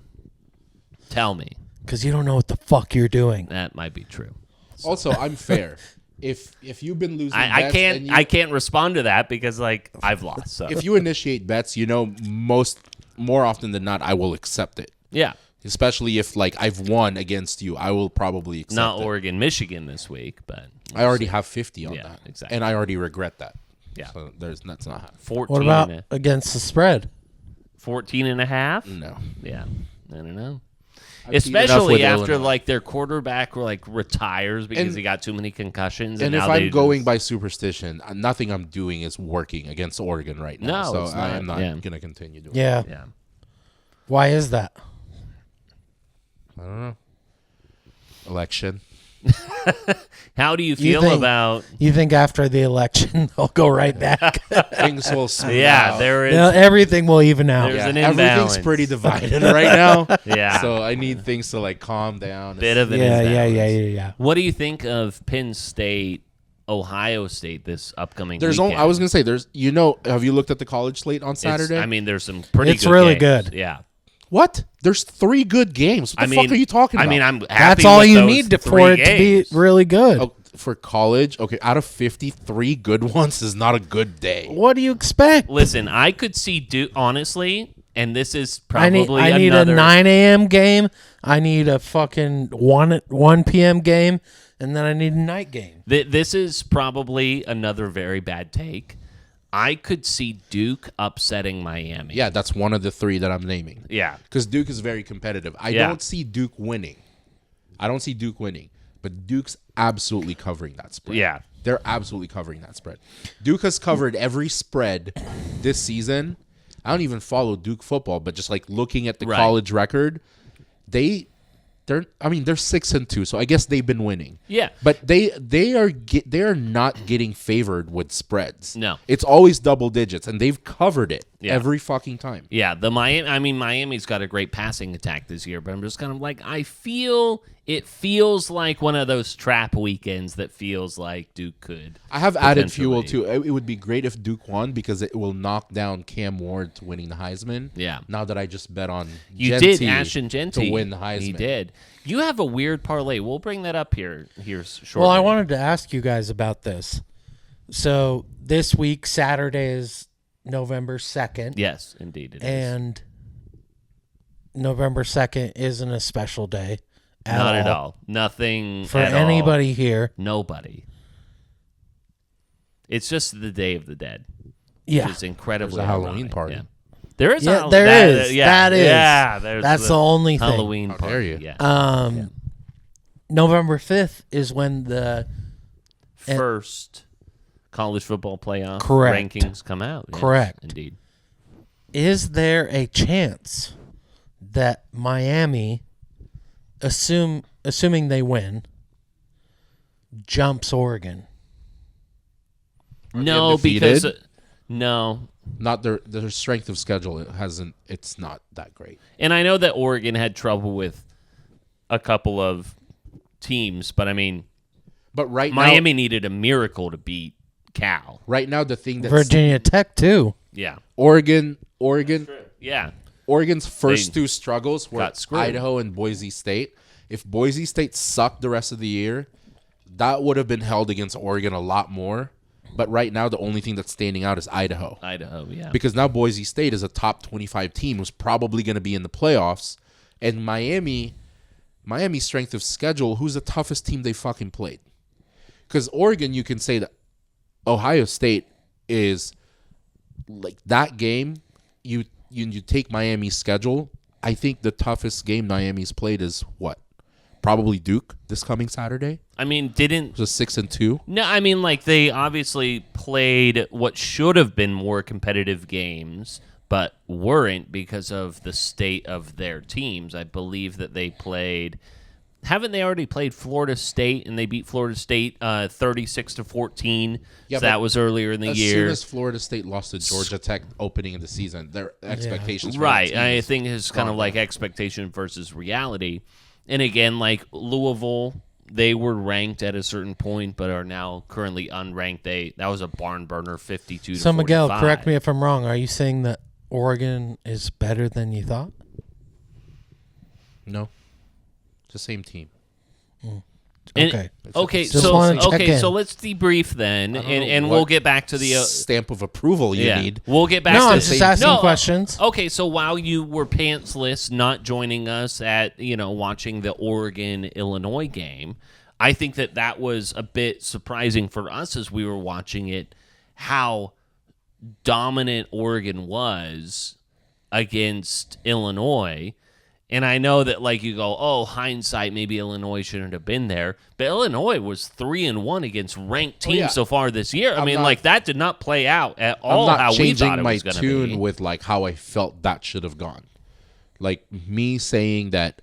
Tell me. Because you don't know what the fuck you're doing. That might be true. Also, I'm fair. If you've been losing I bets I can't respond to that because I've lost. So. If you initiate bets, more often than not I will accept it. Yeah. Especially if I've won against you, I will probably accept it. Not Oregon, Michigan this week, but I already have 50 on that. Exactly. And I already regret that. Yeah. So that's not happening. 14. What about against the spread? 14.5? No. Yeah. I don't know. Especially after their quarterback retires because he got too many concussions. And if I'm going by superstition, nothing I'm doing is working against Oregon right now. No, so it's not. I'm not going to continue doing it. Yeah. Why is that? I don't know. Election. How do you feel about? You think after the election they'll go right back? Things will smooth out. There is. Everything will even out. There's an imbalance. Everything's pretty divided right now. Yeah. So I need things to calm down. Bit of an imbalance. Yeah. What do you think of Penn State, Ohio State this upcoming weekend? I was going to say, have you looked at the college slate on Saturday? There's some pretty. It's really games. good. Yeah. What? There's 3 good games. What the fuck are you talking about? I'm happy That's all with you those need for it to be really good. Oh, for college, okay, out of 53 good ones is not a good day. What do you expect? Listen, I could see honestly, and this is probably I need a 9 a.m. game. I need a fucking 1 p.m. game, and then I need a night game. This is probably another very bad take. I could see Duke upsetting Miami. Yeah, that's one of the three that I'm naming. Yeah. Because Duke is very competitive. I don't see Duke winning. But Duke's absolutely covering that spread. Yeah. They're absolutely covering that spread. Duke has covered every spread this season. I don't even follow Duke football, but just like looking at the college record, they're 6-2, so I guess they've been winning. Yeah. But they are not getting favored with spreads. No. It's always double digits, and they've covered it every fucking time. Yeah, Miami's got a great passing attack this year, but I'm just kind of like, it feels like one of those trap weekends that feels like Duke could. I have added fuel too. It would be great if Duke won because it will knock down Cam Ward to winning the Heisman. Yeah. Now that I just bet on Ashton Genty to win the Heisman. He did. You have a weird parlay. We'll bring that up here shortly. Well, I wanted to ask you guys about this. So this week, Saturday is November 2nd. Yes, indeed it is. And November 2nd isn't a special day. Not at all. Nothing for at anybody all. here. Nobody. It's just the Day of the Dead. Yeah. Which is incredibly There's a Halloween party. Yeah. There is there is. Yeah, that is. Yeah, that's the only thing. Halloween How party. dare you. Yeah. November 5th is when the first college football playoff Correct. rankings come out. Yes, Correct. Indeed. Is there a chance that Miami, assuming they win, jumps Oregon? No, because no. Not their strength of schedule. It's not that great. And I know that Oregon had trouble with a couple of teams, but I mean, Miami needed a miracle to beat Cal. Right now, the thing that's Virginia Tech too. Yeah. Oregon. Yeah. Oregon's first two struggles were got screwed. Idaho and Boise State. If Boise State sucked the rest of the year, that would have been held against Oregon a lot more. But right now, the only thing that's standing out is Idaho. Yeah. Because now Boise State is a top 25 team who's probably going to be in the playoffs. And Miami's strength of schedule, who's the toughest team they fucking played? Because Oregon, you can say that Ohio State is like that game. You take Miami's schedule. I think the toughest game Miami's played is what? Probably Duke this coming Saturday. I mean, it was 6-2. No, I mean, like, they obviously played what should have been more competitive games, but weren't because of the state of their teams. I believe that they played. Haven't they already played Florida State, and they beat Florida State 36-14? Yeah, so that was earlier in the year. As soon as Florida State lost to Georgia Tech opening of the season, their expectations for right. that team I think it's kind of like expectation versus reality. And again, like Louisville, they were ranked at a certain point, but are now currently unranked. That was a barn burner, 52-45. So Miguel, correct me if I'm wrong. Are you saying that Oregon is better than you thought? No, it's the same team. Okay. So let's debrief then, and we'll get back to the stamp of approval you need. We'll get back to I'm just asking questions. Okay, so while you were pantsless, not joining us at watching the Oregon-Illinois game, I think that was a bit surprising for us as we were watching it, how dominant Oregon was against Illinois. And I know that, like, you go, oh, hindsight, maybe Illinois shouldn't have been there. But Illinois was 3-1 against ranked teams so far this year. I mean, that did not play out at all how we thought it was going to be. I'm not changing my tune with, like, how I felt that should have gone. Like, me saying that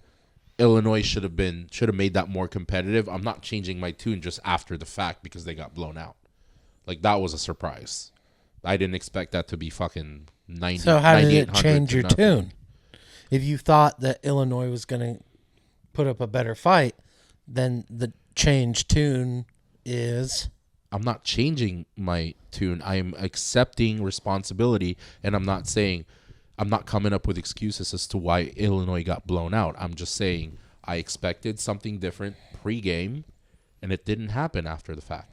Illinois should have made that more competitive, I'm not changing my tune just after the fact because they got blown out. Like, that was a surprise. I didn't expect that to be fucking 90. So how did it change your tune? If you thought that Illinois was going to put up a better fight, then the change tune is... I'm not changing my tune. I am accepting responsibility, and I'm not coming up with excuses as to why Illinois got blown out. I'm just saying I expected something different pre-game, and it didn't happen after the fact.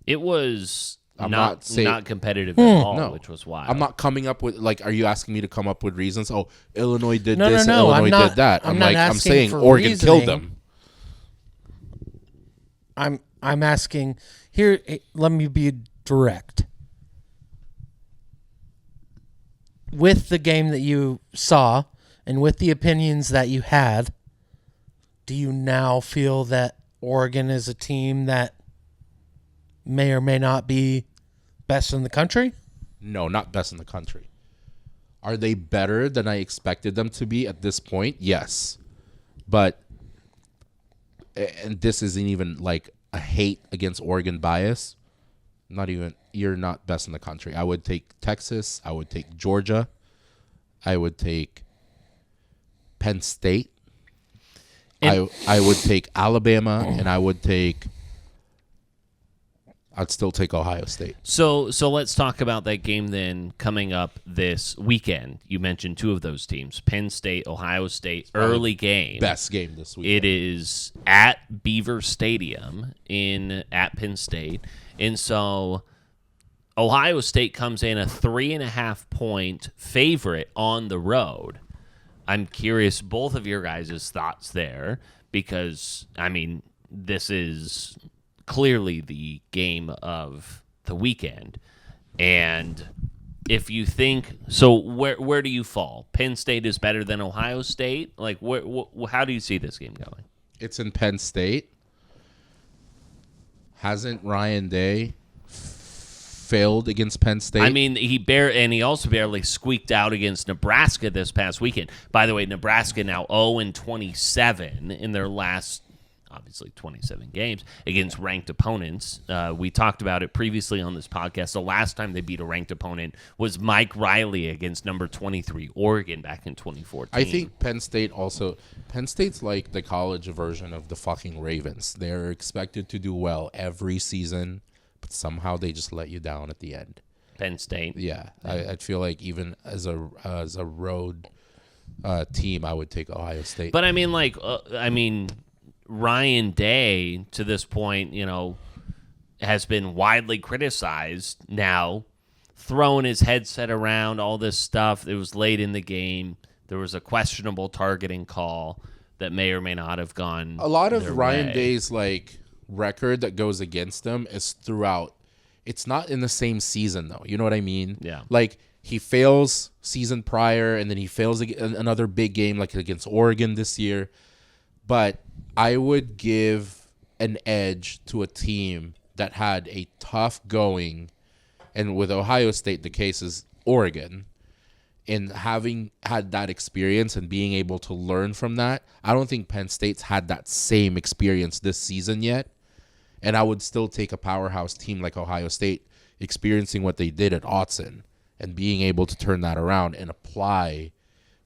It was... I'm not saying, not competitive at all, which was wild. I'm not coming up with, like, are you asking me to come up with reasons? Oh, Illinois did No, Illinois did that. I'm saying Oregon killed them. I'm asking here. Let me be direct. With the game that you saw and with the opinions that you had, do you now feel that Oregon is a team that may or may not be best in the country? No, not best in the country. Are they better than I expected them to be at this point? Yes. But, and this isn't even like a hate against Oregon bias. Not even, you're not best in the country. I would take Texas. I would take Georgia. I would take Penn State. I would take Alabama, and I'd still take Ohio State. So let's talk about that game then coming up this weekend. You mentioned two of those teams, Penn State, Ohio State, early game. Best game this weekend. It is at Beaver Stadium at Penn State. And so Ohio State comes in a 3.5-point favorite on the road. I'm curious both of your guys' thoughts there because, I mean, this is clearly the game of the weekend. And if you think so, where do you fall? Penn State is better than Ohio State? Like, how do you see this game going? It's in Penn State. Hasn't Ryan Day failed against Penn State? I mean, he also barely squeaked out against Nebraska this past weekend. By the way, Nebraska now 0-27 in their last, obviously, 27 games against ranked opponents. We talked about it previously on this podcast. The last time they beat a ranked opponent was Mike Riley against number 23 Oregon back in 2014. I think Penn State's like the college version of the fucking Ravens. They're expected to do well every season, but somehow they just let you down at the end. Penn State. Yeah. I feel like even as a road team, I would take Ohio State. But I mean, Ryan Day, to this point, has been widely criticized now, throwing his headset around, all this stuff. It was late in the game. There was a questionable targeting call that may or may not have gone a lot of Ryan way. Day's record that goes against him is throughout. It's not in the same season, though. You know what I mean? Yeah. He fails season prior, and then he fails another big game like against Oregon this year. But I would give an edge to a team that had a tough going, and with Ohio State, the case is Oregon. In having had that experience and being able to learn from that, I don't think Penn State's had that same experience this season yet. And I would still take a powerhouse team like Ohio State experiencing what they did at Autzen and being able to turn that around and apply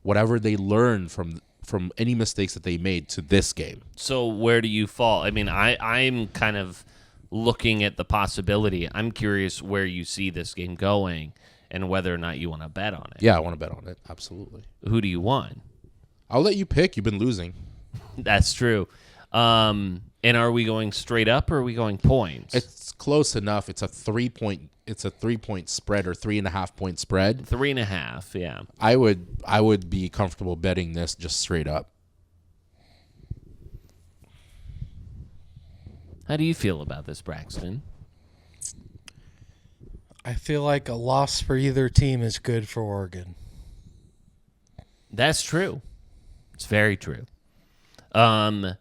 whatever they learned from any mistakes that they made to this game. So where do you fall? I mean, I'm kind of looking at the possibility. I'm curious where you see this game going and whether or not you want to bet on it. Yeah, I want to bet on it. Absolutely. Who do you want? I'll let you pick. You've been losing. That's true. And are we going straight up or are we going points? It's close enough. It's a 3-point spread or 3.5-point spread. 3.5, yeah. I would be comfortable betting this just straight up. How do you feel about this, Braxton? I feel like a loss for either team is good for Oregon. That's true. It's very true. AKA,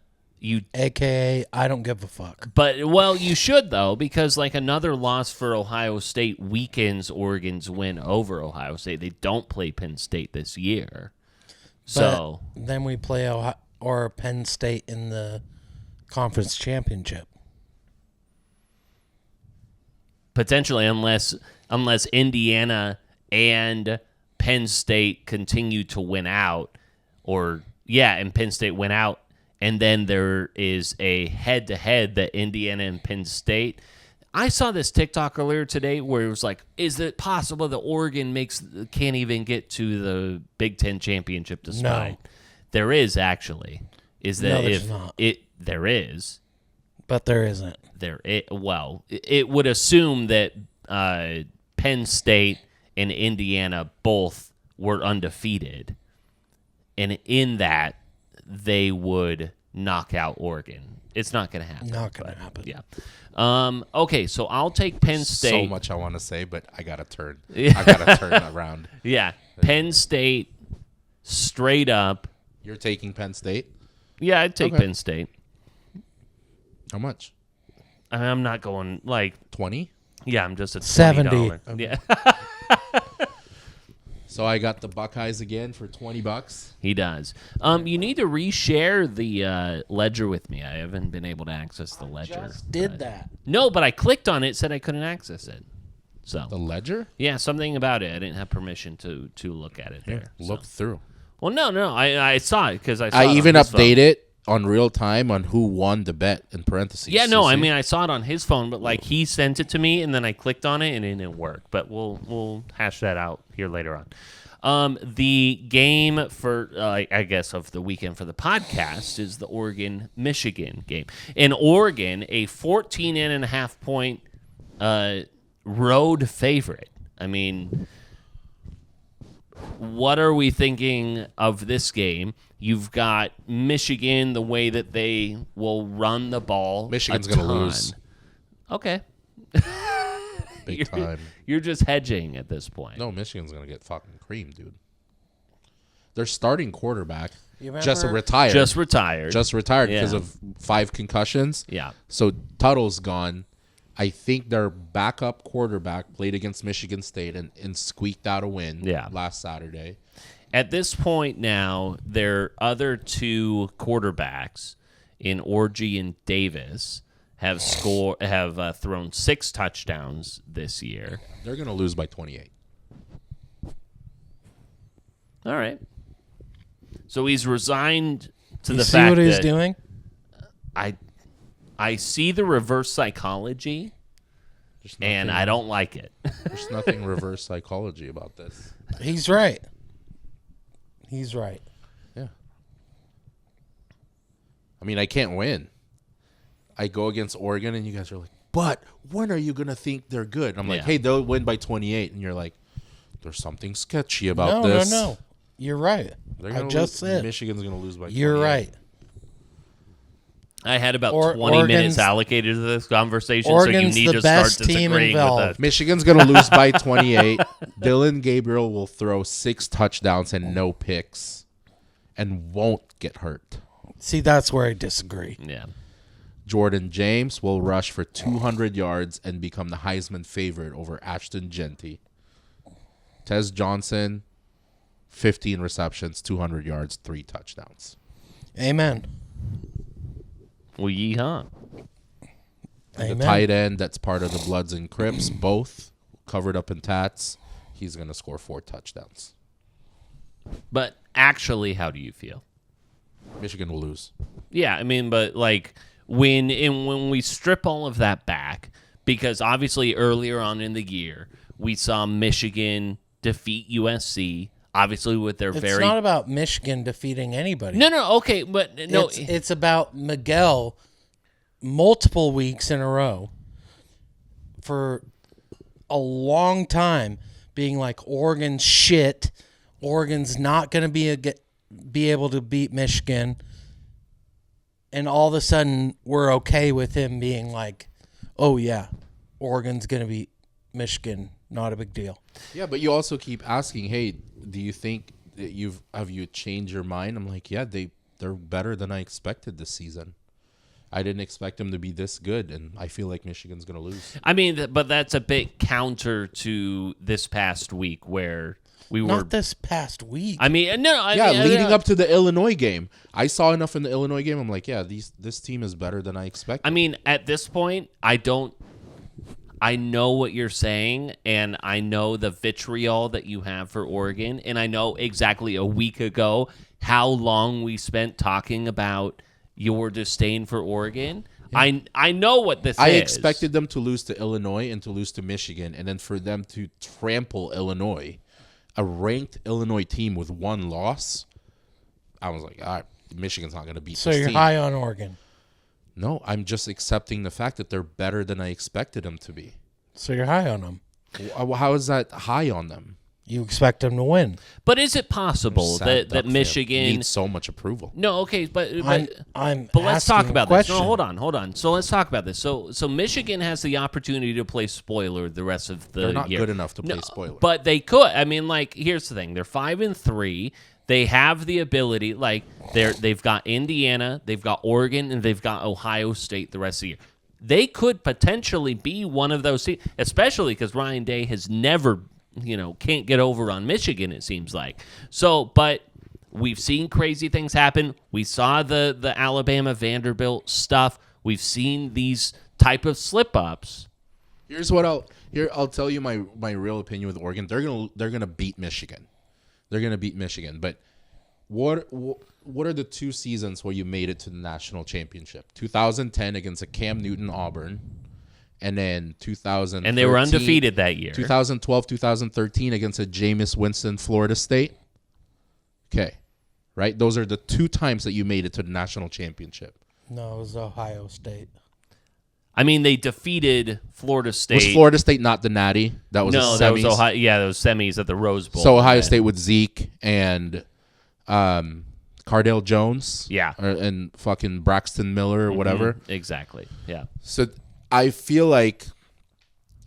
I don't give a fuck. But, well, you should, though, because, another loss for Ohio State weakens Oregon's win over Ohio State. They don't play Penn State this year. So But then we play Penn State in the conference championship. potentially, unless Indiana and Penn State continue to win out, and Penn State win out, and then there is a head-to-head that Indiana and Penn State. I saw this TikTok earlier today where it was like, is it possible that Oregon can't even get to the Big Ten championship despite? No. There is actually. There's not. There is. But there isn't. It would assume that Penn State and Indiana both were undefeated. And in that, they would knock out Oregon. It's not going to happen. Not going to happen. Yeah. Okay, so I'll take Penn State. So much I want to say, but I got to turn. I got to turn around. Yeah. Penn State straight up. You're taking Penn State? Yeah, I'd take Penn State. How much? I'm not going like 20? Yeah, I'm just at $70. $70. Yeah. So I got the Buckeyes again for $20. He does. You need to reshare the ledger with me. I haven't been able to access the ledger. Just did that. No, but I clicked on it, said I couldn't access it. So The ledger? yeah, something about it. I didn't have permission to look at it there. Look so. through. Well, no. I saw it because I saw I it even on his phone. update it on real time on who won the bet in parentheses. Yeah, no, You I see? mean I saw it on his phone, but like he sent it to me, and then I clicked on it, and it didn't work. But we'll hash that out here later on. The game for I guess of the weekend for the podcast is the Oregon-Michigan game. In Oregon, a 14.5 point road favorite. I mean, what are we thinking of this game? You've got Michigan, the way that they will run the ball. Michigan's going to lose. Okay. Big time. You're just hedging at this point. No, Michigan's going to get fucking creamed, dude. Their starting quarterback remember- retired. Just retired. because Yeah. of 5 concussions. Yeah. So Tuttle's gone. I think their backup quarterback played against Michigan State and squeaked out a win last Saturday. At this point now, their other two quarterbacks in Orji and Davis have thrown 6 touchdowns this year. They're going to lose by 28. All right. So he's resigned to You the see fact what he's that doing? I see the reverse psychology, and I don't like it. There's nothing reverse psychology about this. He's right. He's right. Yeah. I mean, I can't win. I go against Oregon, and you guys are like, but when are you going to think they're good? I'm like, hey, they'll win by 28. And you're like, there's something sketchy about this. No. You're right. I just said. Michigan's going to lose by 28. You're right. I had about 20 Oregon's- minutes allocated to this conversation, Oregon's so you need the to start best team disagreeing with involved. us. Michigan's going to lose by 28. Dylan Gabriel will throw 6 touchdowns and no picks and won't get hurt. See, that's where I disagree. Yeah. Jordan James will rush for 200 yards and become the Heisman favorite over Ashton Genty. Tez Johnson, 15 receptions, 200 yards, 3 touchdowns. Amen. Well, yeehaw. The tight end that's part of the Bloods and Crips, both covered up in tats, he's going to score 4 touchdowns. But actually, how do you feel? Michigan will lose. Yeah, I mean, but like when we strip all of that back, because obviously earlier on in the year we saw Michigan defeat USC, obviously with their It's not about Michigan defeating anybody. No, okay, but no, It's about Miguel multiple weeks in a row for a long time being like Oregon's shit. Oregon's not going to be able to beat Michigan. And all of a sudden we're okay with him being like, oh yeah, Oregon's going to beat Michigan. Not a big deal. Yeah, but you also keep asking, hey, do you think that have you changed your mind? I'm like, yeah, they're better than I expected this season. I didn't expect them to be this good, and I feel like Michigan's going to lose. I mean, but that's a bit counter to this past week where we were. Not this past week. I mean, no. Leading up to the Illinois game, I saw enough in the Illinois game. I'm like, yeah, this team is better than I expected. I mean, at this point, I know what you're saying, and I know the vitriol that you have for Oregon, and I know exactly a week ago how long we spent talking about your disdain for Oregon. Yeah. I know what this is. I expected them to lose to Illinois and to lose to Michigan, and then for them to trample Illinois, a ranked Illinois team with 1 loss. I was like, all right, Michigan's not going to beat this team. So you're high on Oregon. No, I'm just accepting the fact that they're better than I expected them to be. So you're high on them. How is that high on them? You expect them to win. But is it possible that Michigan needs so much approval? No, okay, but let's talk about this. No, hold on. So let's talk about this. So Michigan has the opportunity to play spoiler the rest of the year. They're not good enough to play spoiler. But they could. I mean, like, here's the thing. They're 5-3. They have the ability, like, they've got Indiana, they've got Oregon, and they've got Ohio State the rest of the year. They could potentially be one of those teams, especially because Ryan Day has never, can't get over on Michigan, it seems like. So, but we've seen crazy things happen. We saw the Alabama Vanderbilt stuff. We've seen these type of slip-ups. Here's what I'll tell you my real opinion with Oregon. They're gonna beat Michigan. They're going to beat Michigan. But what are the 2 seasons where you made it to the national championship? 2010 against a Cam Newton Auburn, and then 2013. And they were undefeated that year. 2012, 2013 against a Jameis Winston Florida State. Okay. Right? Those are the 2 times that you made it to the national championship. No, it was Ohio State. I mean, they defeated Florida State. Was Florida State not the Natty? That was no, that was Ohio. Yeah, those semis at the Rose Bowl. So Ohio State with Zeke and Cardale Jones. Yeah. And fucking Braxton Miller or whatever. Exactly. Yeah. So I feel like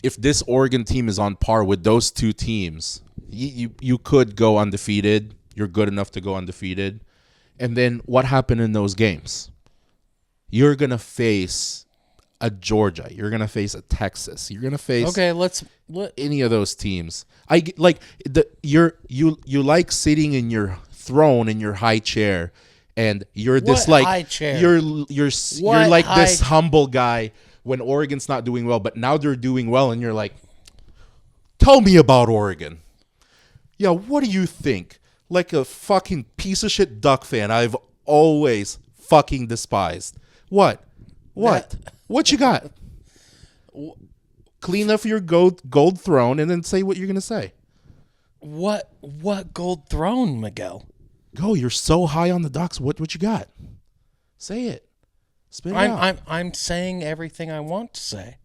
if this Oregon team is on par with those 2 teams, you could go undefeated. You're good enough to go undefeated. And then what happened in those games? You're going to face a Georgia. You're going to face a Texas. You're going to face any of those teams. You like sitting in your throne in your high chair, and you're this like high chair? You're like this humble guy when Oregon's not doing well, but now they're doing well, and you're like, tell me about Oregon. Yeah, what do you think? Like a fucking piece of shit Duck fan I've always fucking despised. What you got? Clean up your gold throne and then say what you're going to say. What gold throne, Miguel? Go, you're so high on the Ducks. What you got? Say it. Spit it out. I'm saying everything I want to say.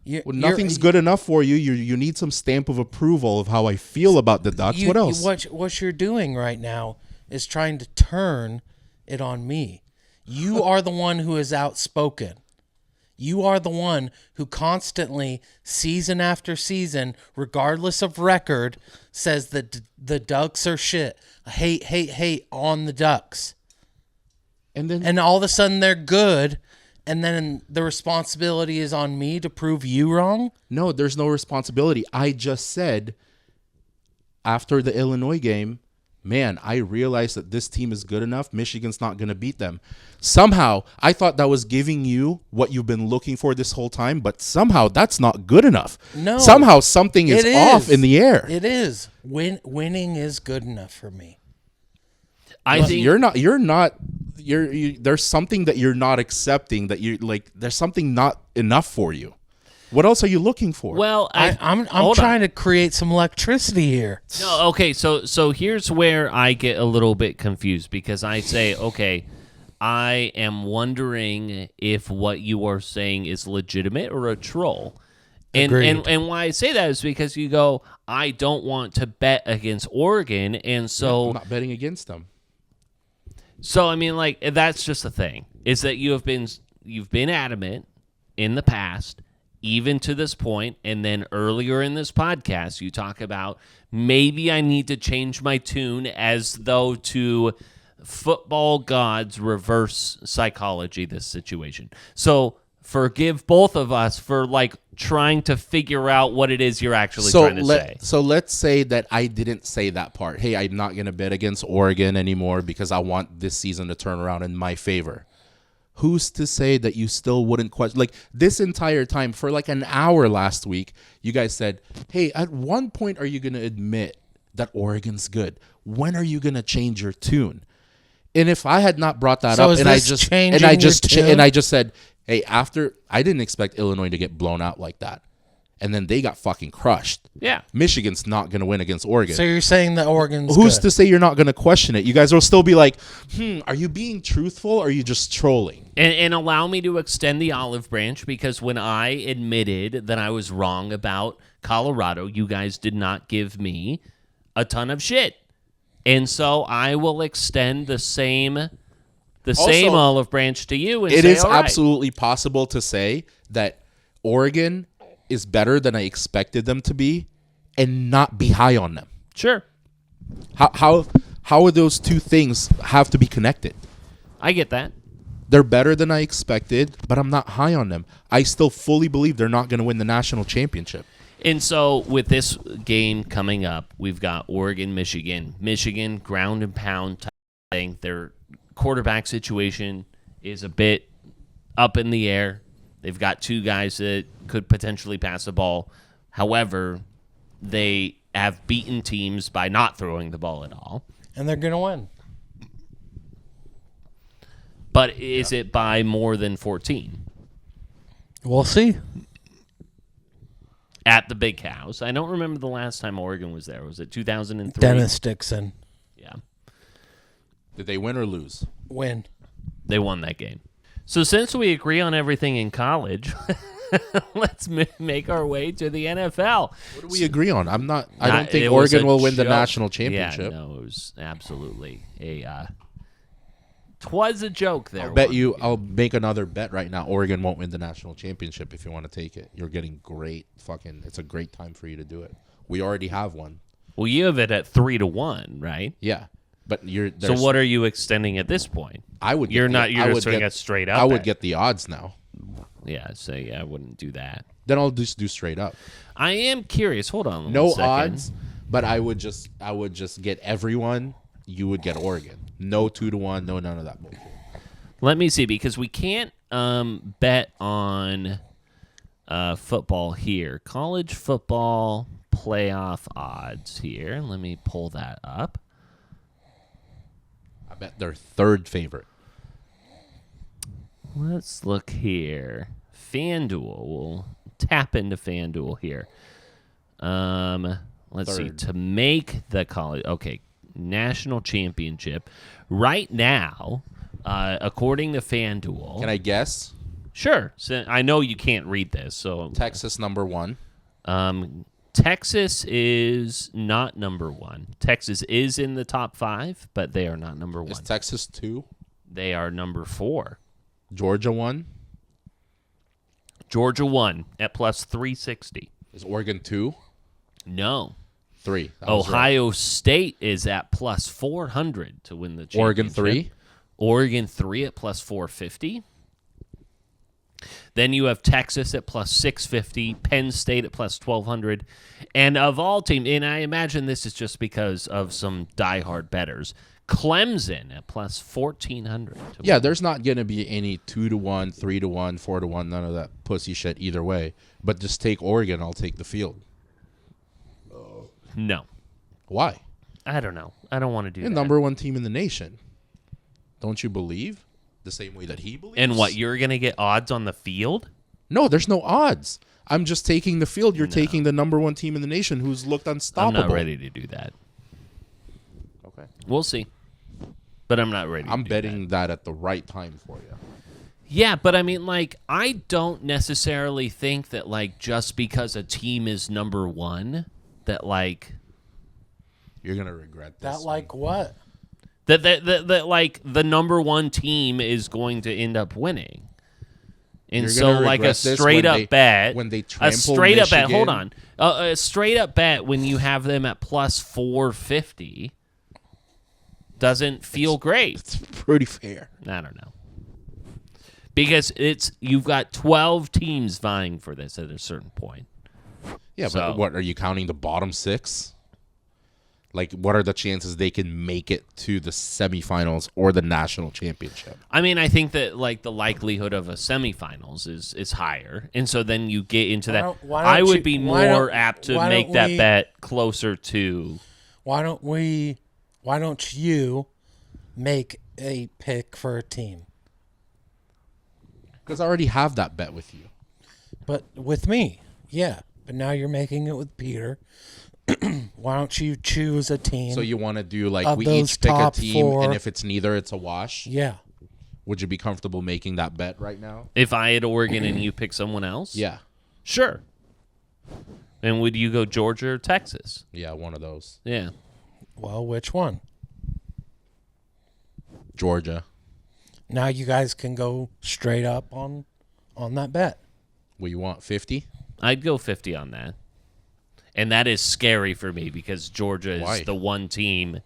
Nothing's good enough for you. You need some stamp of approval of how I feel about the Ducks. What else? What you're doing right now is trying to turn it on me. You are the one who is outspoken. You are the one who constantly, season after season, regardless of record, says that the Ducks are shit. Hate on the Ducks. And all of a sudden they're good, and then the responsibility is on me to prove you wrong? No, there's no responsibility. I just said after the Illinois game, man, I realized that this team is good enough. Michigan's not going to beat them. Somehow, I thought that was giving you what you've been looking for this whole time, but somehow that's not good enough. No. Somehow something is off in the air. It is. Winning is good enough for me. I think there's something that you're not accepting, that you like, there's something not enough for you. What else are you looking for? Well, I'm trying to create some electricity here. No, okay, so here's where I get a little bit confused, because I say, okay, I am wondering if what you are saying is legitimate or a troll. And why I say that is because you go, I don't want to bet against Oregon, and so I'm not betting against them. So I mean, like, that's just the thing, is that you've been adamant in the past, even to this point, and then earlier in this podcast, you talk about maybe I need to change my tune, as though to football gods reverse psychology this situation. So forgive both of us for like trying to figure out what it is you're actually trying to say. So let's say that I didn't say that part. Hey, I'm not going to bet against Oregon anymore because I want this season to turn around in my favor. Who's to say that you still wouldn't question? Like, this entire time, for like an hour last week, you guys said, hey, at one point are you going to admit that Oregon's good? When are you going to change your tune? And if I had not brought that up, and I just said, hey, after I didn't expect Illinois to get blown out like that, and then they got fucking crushed. Yeah, Michigan's not going to win against Oregon. So you're saying that Oregon's Who's good? to say you're not going to question it? You guys will still be like, are you being truthful or are you just trolling? And allow me to extend the olive branch, because when I admitted that I was wrong about Colorado, you guys did not give me a ton of shit. And so I will extend the same olive branch to you and it say, is all right. absolutely possible to say that Oregon is better than I expected them to be and not be high on them. Sure. How would those two things have to be connected? I get that. They're better than I expected, but I'm not high on them. I still fully believe they're not going to win the national championship. And so with this game coming up, we've got Oregon, Michigan. Michigan, ground and pound type thing. Their quarterback situation is a bit up in the air. They've got two guys that could potentially pass the ball. However, they have beaten teams by not throwing the ball at all. And they're going to win. But is it by more than 14? We'll see. At the Big House. I don't remember the last time Oregon was there. Was it 2003? Dennis Dixon. Yeah. Did they win or lose? Win. They won that game. So since we agree on everything in college, let's make our way to the NFL. What do we agree on? I don't think Oregon will win the national championship. Yeah, no, it was absolutely twas a joke there. I'll make another bet right now. Oregon won't win the national championship if you want to take it. You're getting it's a great time for you to do it. We already have one. Well, you have it at 3-1, right? Yeah. But so what are you extending at this point? You're just doing it straight up. I would get the odds now. Yeah, so I wouldn't do that. Then I'll just do straight up. I am curious. Hold on. No 1 second. odds, but I would just get everyone. You would get Oregon. No 2-1. No none of that bullshit. Let me see, because we can't bet on football here. College football playoff odds here. Let me pull that up. I bet they're third favorite. Let's look here. FanDuel. We'll tap into FanDuel here. Let's see. To make the college... Okay, national championship. Right now, according to FanDuel... Can I guess? Sure. So I know you can't read this. So Texas number 1. Texas is not number 1. Texas is in the top 5, but they are not number 1. Is Texas 2? They are number 4. Georgia 1? Georgia 1 at plus 360. Is Oregon 2? No. 3. Ohio State is at plus 400 to win the championship. Oregon 3? Oregon 3 at plus 450. Then you have Texas at plus 650, Penn State at plus 1,200. And of all teams, and I imagine this is just because of some diehard bettors, Clemson at plus 1,400. Yeah, there's not going to be any 2-1, 3-1, 4-1, none of that pussy shit either way. But just take Oregon, I'll take the field. No. Why? I don't know. I don't want to do that. Number 1 team in the nation. Don't you believe? The same way that he believes. And what, you're going to get odds on the field? No, there's no odds. I'm just taking the field. You're taking the number 1 team in the nation who's looked unstoppable. I'm not ready to do that. Okay. We'll see. But I'm not ready I'm betting that at the right time for you. Yeah, but I mean, I don't necessarily think that, just because a team is number 1, that, you're going to regret this. That, what? That the number 1 team is going to end up winning. And so a straight up bet when they a straight up bet, hold Michigan. on. A straight up bet when you have them at plus 450 doesn't feel great. It's pretty fair. I don't know. Because you've got 12 teams vying for this at a certain point. Yeah, but what are you counting the bottom 6? What are the chances they can make it to the semifinals or the national championship? I mean, I think that the likelihood of a semifinals is higher, and so then you get into that. I would be more apt to make that bet closer to. Why don't you make a pick for a team? Because I already have that bet with you. But with me, yeah. But now you're making it with Peter. Why don't you choose a team? So you want to do we each pick a team, and if it's neither, it's a wash? Yeah. Would you be comfortable making that bet right now? If I had Oregon and you pick someone else? Yeah. Sure. And would you go Georgia or Texas? Yeah, one of those. Yeah. Well, which one? Georgia. Now you guys can go straight up on that bet. What you want, 50? I'd go 50 on that. And that is scary for me because Georgia is Why? the one team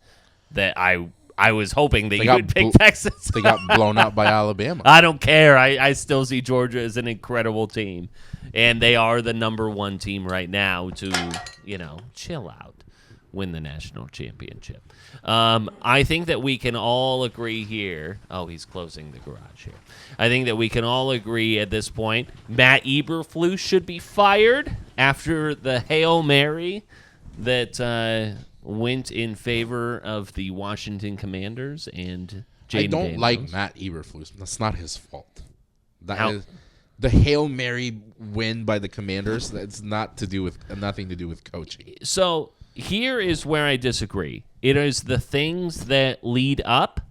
that I was hoping that They you got would pick bl- Texas. They got blown out by Alabama. I don't care. I still see Georgia as an incredible team. And they are the number one team right now to, chill out, win the national championship. I think that we can all agree here. Oh, he's closing the garage here. I think that we can all agree at this point Matt Eberflus should be fired after the Hail Mary that went in favor of the Washington Commanders and Jayden I don't Daniels. like Matt Eberflus. That's not his fault. That is the Hail Mary win by the Commanders. That's nothing to do with coaching. So here is where I disagree. It is the things that lead up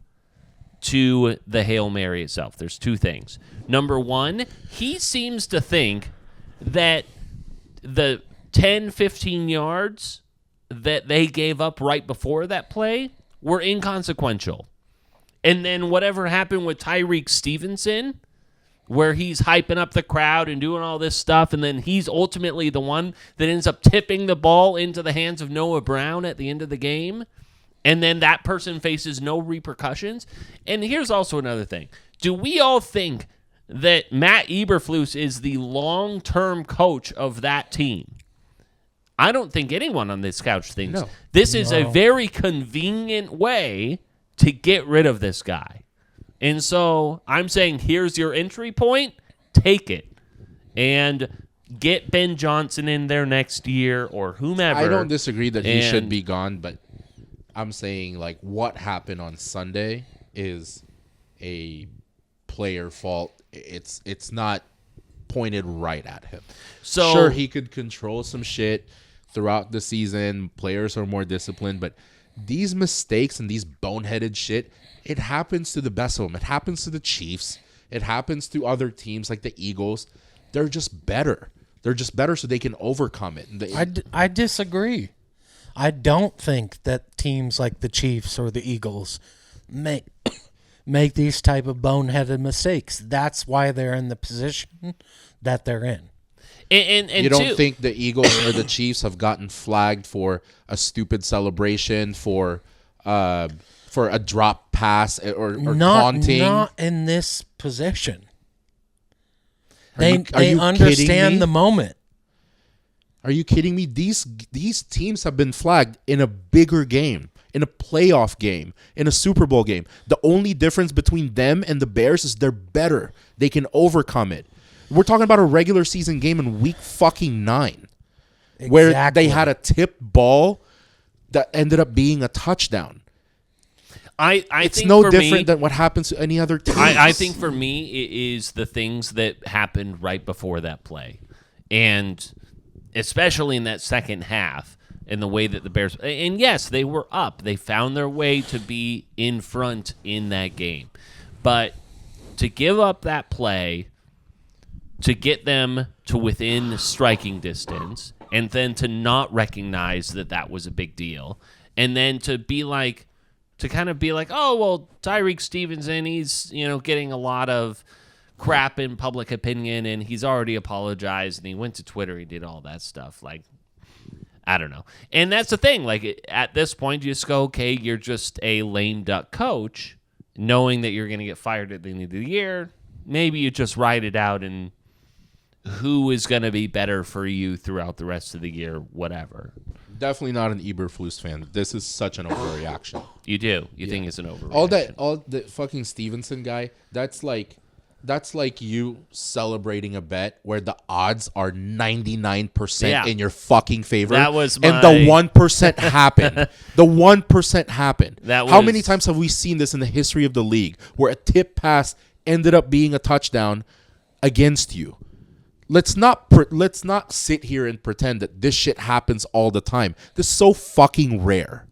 to the Hail Mary itself. There's two things. Number one, he seems to think that the 10, 15 yards that they gave up right before that play were inconsequential. And then whatever happened with Tyreek Stevenson, where he's hyping up the crowd and doing all this stuff, and then he's ultimately the one that ends up tipping the ball into the hands of Noah Brown at the end of the game, and then that person faces no repercussions. And here's also another thing. Do we all think that Matt Eberflus is the long-term coach of that team? I don't think anyone on this couch thinks. No. This is a very convenient way to get rid of this guy. And so I'm saying here's your entry point. Take it. And get Ben Johnson in there next year or whomever. I don't disagree that he should be gone, but I'm saying like what happened on Sunday is a player fault. It's not pointed right at him. So sure, he could control some shit throughout the season. Players are more disciplined, but these mistakes and these boneheaded shit, it happens to the best of them. It happens to the Chiefs. It happens to other teams like the Eagles. They're just better. They're just better so they can overcome it. I disagree. I don't think that teams like the Chiefs or the Eagles make these type of boneheaded mistakes. That's why they're in the position that they're in. And you don't think the Eagles or the Chiefs have gotten flagged for a stupid celebration, for a drop pass or taunting? Not in this position. Are They you kidding understand me? the moment. Are you kidding me? These teams have been flagged in a bigger game, in a playoff game, in a Super Bowl game. The only difference between them and the Bears is they're better. They can overcome it. We're talking about a regular season game in week fucking 9, where they had a tipped ball that ended up being a touchdown. It's think no for different me, than what happens to any other team. I think for me, it is the things that happened right before that play. And especially in that second half and the way that the Bears... And yes, they were up. They found their way to be in front in that game. But to give up that play, to get them to within striking distance, and then to not recognize that that was a big deal, and then to be like... To kind of be like, oh, well, Tyreek Stevenson, he's, getting a lot of crap in public opinion, and he's already apologized, and he went to Twitter, he did all that stuff. Like, I don't know. And that's the thing. Like, at this point, you just go, okay, you're just a lame duck coach, knowing that you're going to get fired at the end of the year. Maybe you just ride it out, and who is going to be better for you throughout the rest of the year, whatever. Definitely not an Eberflus fan. This is such an overreaction. You do. You think it's an overreaction. All the fucking Stevenson guy, that's like you celebrating a bet where the odds are 99% in your fucking favor. That was and the 1% happened. The 1% happened. How many times have we seen this in the history of the league where a tip pass ended up being a touchdown against you? Let's not sit here and pretend that this shit happens all the time. This is so fucking rare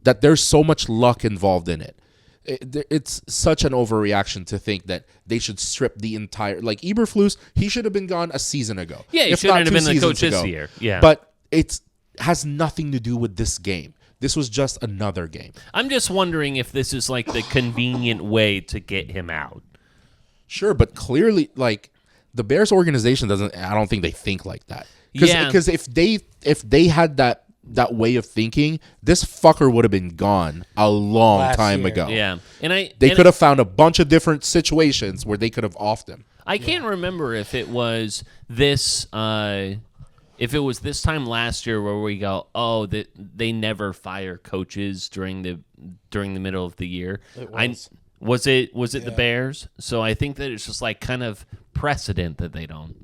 that there's so much luck involved in it. it's such an overreaction to think that they should strip the entire, like Eberflus, he should have been gone a season ago. Yeah, he if shouldn't not have 2 been the coach seasons this ago. year. Yeah. But it has nothing to do with this game. This was just another game. I'm just wondering if this is like the convenient way to get him out. Sure, but clearly, like, the Bears organization doesn't, I don't think they think like that. Yeah. Because if they had that way of thinking, this fucker would have been gone a long Last time year. ago. Yeah, and They could have found a bunch of different situations where they could have offed him. I can't remember if it was this. If it was this time last year where we go, oh, they never fire coaches during the middle of the year. It was. Was it the Bears? So I think that it's just like kind of precedent that they don't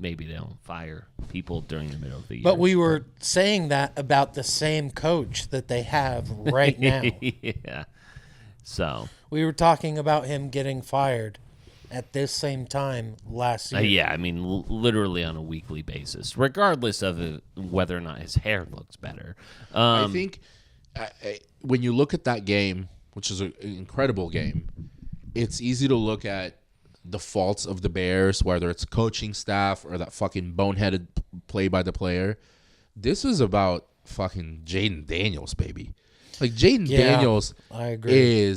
fire people during the middle of the year. But we were saying that about the same coach that they have right now. Yeah. So We were talking about him getting fired at this same time last year. yeah, I mean literally on a weekly basis, regardless of whether or not his hair looks better. I think when you look at that game, which is an incredible game, it's easy to look at the faults of the Bears, whether it's coaching staff or that fucking boneheaded play by the player. This is about fucking Jayden Daniels, baby. Like, Jayden Daniels I agree.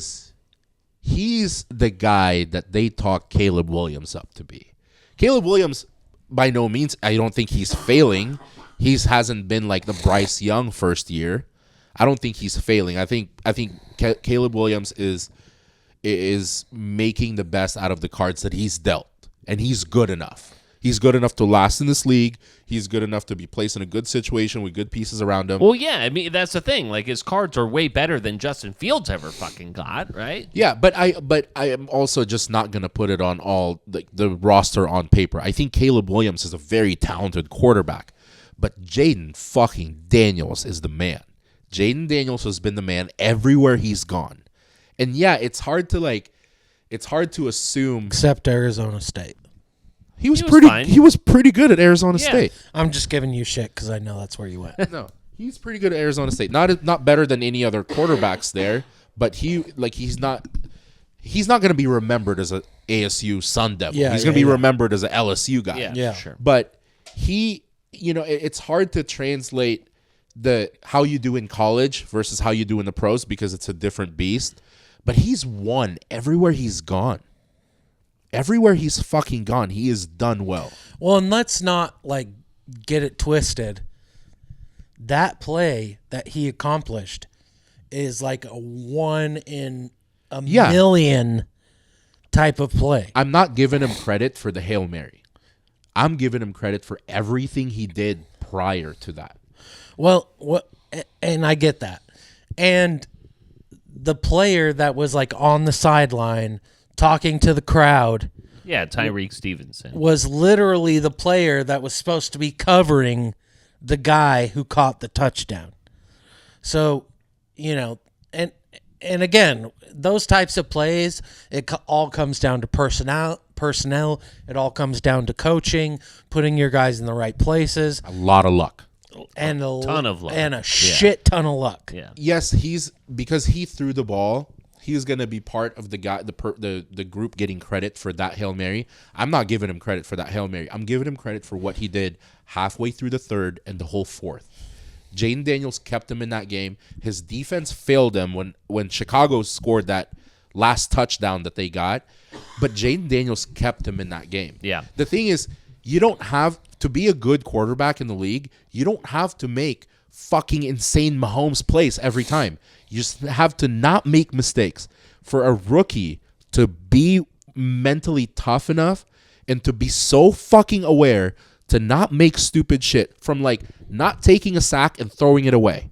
he's the guy that they talk Caleb Williams up to be. Caleb Williams, by no means, I don't think he's failing. He hasn't been like the Bryce Young first year. I don't think he's failing. I think Caleb Williams is making the best out of the cards that he's dealt, and he's good enough. He's good enough to last in this league. He's good enough to be placed in a good situation with good pieces around him. Well, yeah, I mean that's the thing. Like his cards are way better than Justin Fields ever fucking got, right? Yeah, but I am also just not gonna put it on all the roster on paper. I think Caleb Williams is a very talented quarterback, but Jayden fucking Daniels is the man. Jayden Daniels has been the man everywhere he's gone. And yeah, it's hard to assume. Except Arizona State. He was fine. pretty good at Arizona Yeah. State. I'm just giving you shit because I know that's where you went. No, he's pretty good at Arizona State. Not better than any other quarterbacks there, but he's not going to be remembered as a ASU Sun Devil. Yeah, he's going to be remembered as a LSU guy. Yeah. Sure. But it's hard to translate how you do in college versus how you do in the pros because it's a different beast. But he's won everywhere he's gone. Everywhere he's fucking gone, he has done well. Well, and let's not like get it twisted. That play that he accomplished is like a 1 in a million type of play. I'm not giving him credit for the Hail Mary. I'm giving him credit for everything he did prior to that. Well, and I get that. And the player that was like on the sideline talking to the crowd Yeah, Tyreek Stevenson. was literally the player that was supposed to be covering the guy who caught the touchdown. So, and again, those types of plays, it all comes down to personnel. It all comes down to coaching, putting your guys in the right places. A lot of luck. And a ton of luck. And a shit ton of luck. Yeah. Yes, because he threw the ball, he's going to be part of the group getting credit for that Hail Mary. I'm not giving him credit for that Hail Mary. I'm giving him credit for what he did halfway through the third and the whole fourth. Jayden Daniels kept him in that game. His defense failed him when Chicago scored that last touchdown that they got, but Jayden Daniels kept him in that game. Yeah. The thing is, you don't have to be a good quarterback in the league. You don't have to make fucking insane Mahomes plays every time. You just have to not make mistakes. For a rookie to be mentally tough enough and to be so fucking aware to not make stupid shit, from like not taking a sack and throwing it away,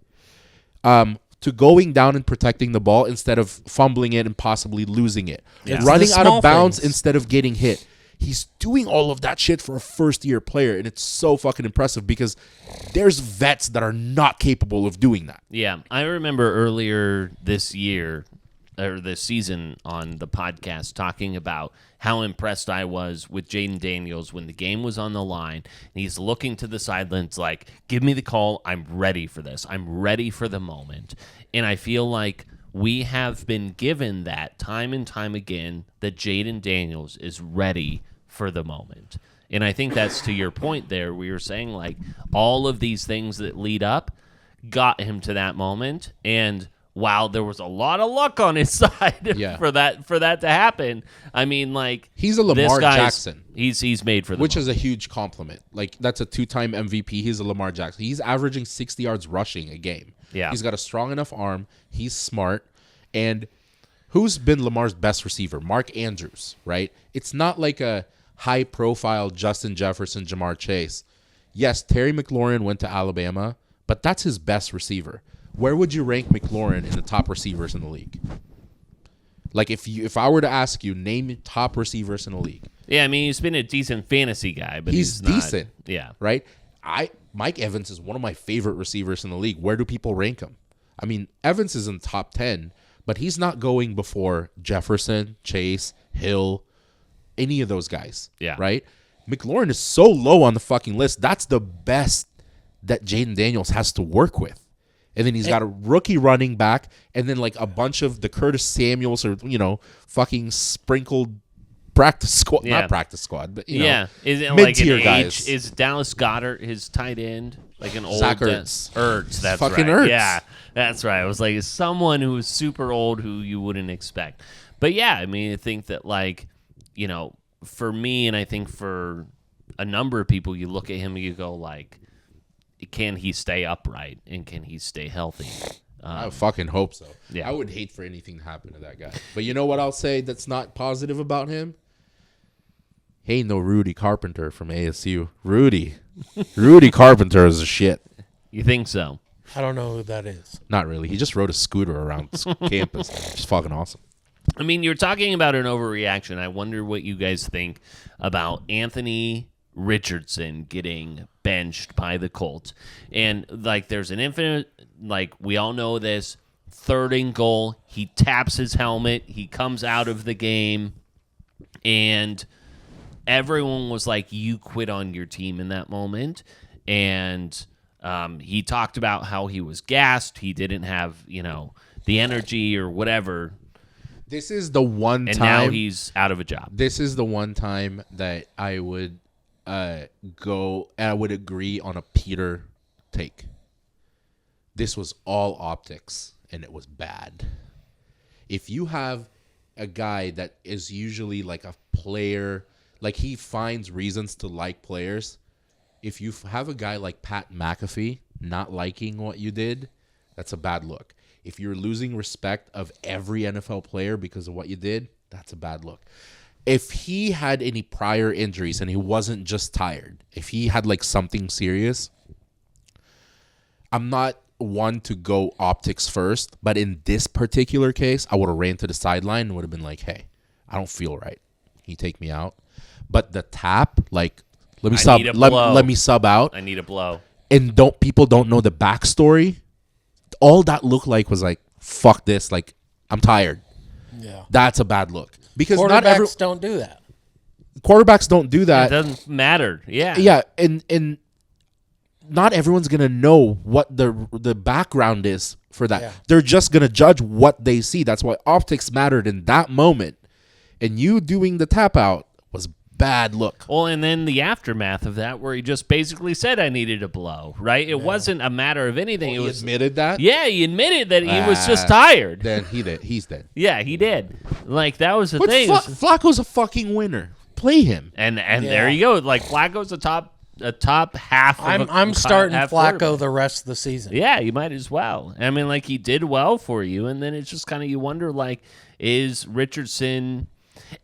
to going down and protecting the ball instead of fumbling it and possibly losing it, It's running the out small of bounds things. instead of getting hit. He's doing all of that shit for a first-year player, and it's so fucking impressive because there's vets that are not capable of doing that. Yeah, I remember earlier this year, or this season, on the podcast talking about how impressed I was with Jayden Daniels when the game was on the line. And he's looking to the sidelines like, give me the call. I'm ready for this. I'm ready for the moment. And I feel like we have been given that time and time again that Jayden Daniels is ready for the moment. And I think that's to your point there. We were saying, like, all of these things that lead up got him to that moment. And while there was a lot of luck on his side for that to happen, I mean, like, he's a Lamar Jackson. He's made for the which moment. is a huge compliment. Like, that's a 2-time MVP. He's a Lamar Jackson. He's averaging 60 yards rushing a game. Yeah. He's got a strong enough arm. He's smart. And who's been Lamar's best receiver? Mark Andrews, right? It's not like a high-profile Justin Jefferson, Jamar Chase. Yes, Terry McLaurin went to Alabama, but that's his best receiver. Where would you rank McLaurin in the top receivers in the league? Like, if I were to ask you, name top receivers in the league. Yeah, I mean, he's been a decent fantasy guy, but he's not, decent. Yeah. Right? Mike Evans is one of my favorite receivers in the league. Where do people rank him? I mean, Evans is in the top 10, but he's not going before Jefferson, Chase, Hill, any of those guys. Yeah. Right? McLaurin is so low on the fucking list. That's the best that Jayden Daniels has to work with. And then he's got a rookie running back, and then like a bunch of the Curtis Samuels or, fucking sprinkled practice squad. Yeah. Not practice squad, but, Is it like mid-tier an guys. age? Is Dallas Goedert his tight end? Like an old Zach Ertz. Ertz, that's Fucking right. Ertz. Yeah, that's right. I was like, someone who is super old who you wouldn't expect. But yeah, I mean, I think that, like, for me, and I think for a number of people, you look at him and you go, like, can he stay upright and can he stay healthy? I fucking hope so. Yeah. I would hate for anything to happen to that guy. But you know what I'll say that's not positive about him? He ain't no Rudy Carpenter from ASU. Rudy Carpenter is a shit. You think so? I don't know who that is. Not really. He just rode a scooter around campus. It's fucking awesome. I mean, you're talking about an overreaction. I wonder what you guys think about Anthony Richardson getting benched by the Colts. And, like, there's an infinite, like, we all know this, 3rd and goal. He taps his helmet. He comes out of the game. And everyone was like, you quit on your team in that moment. And he talked about how he was gassed. He didn't have, the energy or whatever. This is the one and time. And now he's out of a job. This is the one time that I would go and I would agree on a Peter take. This was all optics, and it was bad. If you have a guy that is usually like a player, like he finds reasons to like players, if you have a guy like Pat McAfee not liking what you did, that's a bad look. If you're losing respect of every NFL player because of what you did, that's a bad look. If he had any prior injuries and he wasn't just tired, if he had like something serious, I'm not one to go optics first, but in this particular case, I would have ran to the sideline and would have been like, hey, I don't feel right. Can you take me out? But the tap, like, let me sub out. I need a blow. And people don't know the backstory. All that looked like was like, fuck this. Like, I'm tired. Yeah. That's a bad look. Because quarterbacks don't do that. Quarterbacks don't do that. It doesn't matter. Yeah. Yeah, and not everyone's gonna know what the background is for that. Yeah. They're just gonna judge what they see. That's why optics mattered in that moment. And you doing the tap out was bad look. Well, and then the aftermath of that, where he just basically said, "I needed a blow." Right? It wasn't a matter of anything. Well, he admitted that. Yeah, he admitted that he was just tired. Then he did. He's dead. Yeah, he did. Like, that was the thing. Flacco's a fucking winner. Play him. And there you go. Like, Flacco's a top half. I'm starting Flacco the rest of the season. Yeah, you might as well. I mean, like, he did well for you, and then it's just kind of, you wonder, like, is Richardson?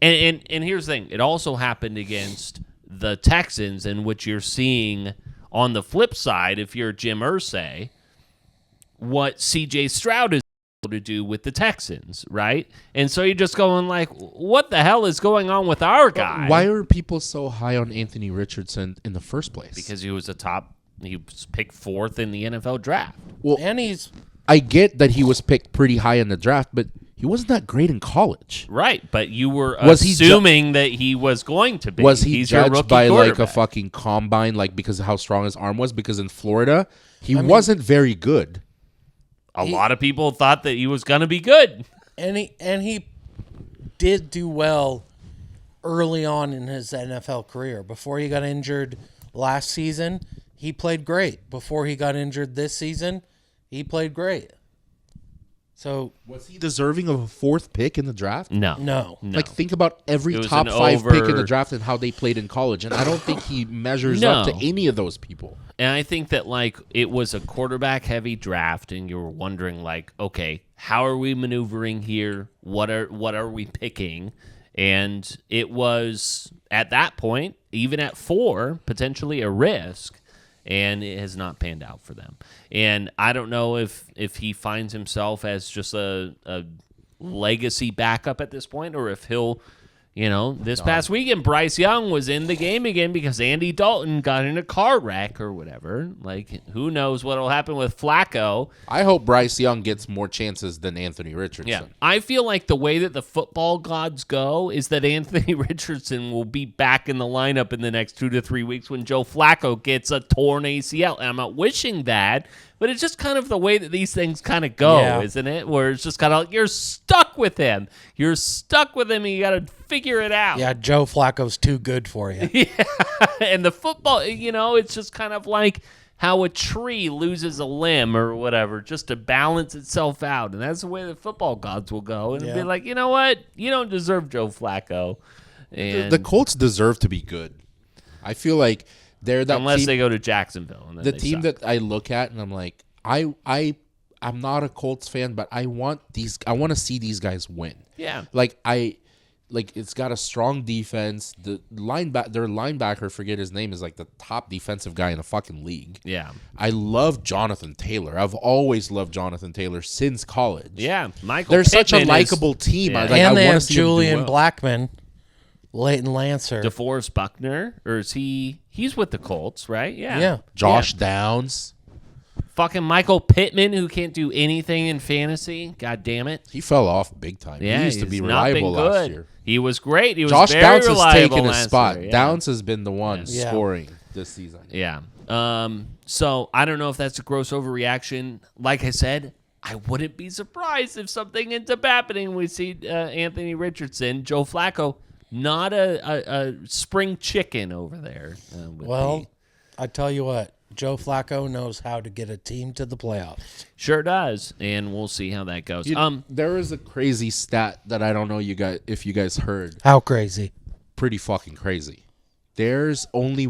And here's the thing. It also happened against the Texans, in which you're seeing on the flip side, if you're Jim Irsay, what C.J. Stroud is able to do with the Texans, right? And so you're just going like, what the hell is going on with our guy? Why are people so high on Anthony Richardson in the first place? Because he was picked 4th in the NFL draft. Well, and I get that he was picked pretty high in the draft, but he wasn't that great in college. Right, but you were assuming that he was going to be. Was he He's judged by like a fucking combine, like because of how strong his arm was? Because in Florida, he wasn't very good. a lot of people thought that he was going to be good. And he did do well early on in his NFL career. Before he got injured last season, he played great. Before he got injured this season, he played great. So Was he deserving of a 4th pick in the draft? no. Like, think about every It was top an 5 over- pick in the draft and how they played in college, and I don't think he measures up to any of those people. And I think that, like, it was a quarterback-heavy draft, and you were wondering, like, okay, how are we maneuvering here? What are we picking? And it was, at that point, even at 4, potentially a risk, and it has not panned out for them. And I don't know if he finds himself as just a legacy backup at this point, or if he'll, this past weekend, Bryce Young was in the game again because Andy Dalton got in a car wreck or whatever. Like, who knows what will happen with Flacco. I hope Bryce Young gets more chances than Anthony Richardson. Yeah, I feel like the way that the football gods go is that Anthony Richardson will be back in the lineup in the next 2 to 3 weeks when Joe Flacco gets a torn ACL. And I'm not wishing that, but it's just kind of the way that these things kind of go, isn't it? Where it's just kind of like you're stuck with him. You're stuck with him, and you got to figure it out. Yeah, Joe Flacco's too good for you. Yeah, and the football, it's just kind of like how a tree loses a limb or whatever just to balance itself out. And that's the way the football gods will go. And be like, you know what? You don't deserve Joe Flacco. And The Colts deserve to be good. I feel like they're that unless team, they go to Jacksonville. And then the they team suck. that I look at and I'm like, I'm not a Colts fan, but I want to see these guys win. Yeah. Like it's got a strong defense. Their linebacker, forget his name, is like the top defensive guy in the fucking league. Yeah. I love Jonathan Taylor. I've always loved Jonathan Taylor since college. Yeah. Michael They're such a Pittman likable team. Yeah. I And they want to have see them do Julian well. Blackman, Leighton Lancer. DeForest Buckner, or is he's with the Colts, right? Yeah. Yeah. Josh Downs. Fucking Michael Pittman, who can't do anything in fantasy. God damn it. He fell off big time. Yeah, he used to he's be not been reliable good. last year. He was great. He was Josh very Downs has reliable taken his last spot. year, yeah. Downs has been the one Yeah. scoring this season. Yeah. So I don't know if that's a gross overreaction. Like I said, I wouldn't be surprised if something ends up happening. We see Anthony Richardson, Joe Flacco, not a spring chicken over there. Well, I tell you what, Joe Flacco knows how to get a team to the playoffs. Sure does, and we'll see how that goes. There is a crazy stat that I don't know if you guys heard. How crazy? Pretty fucking crazy. It's only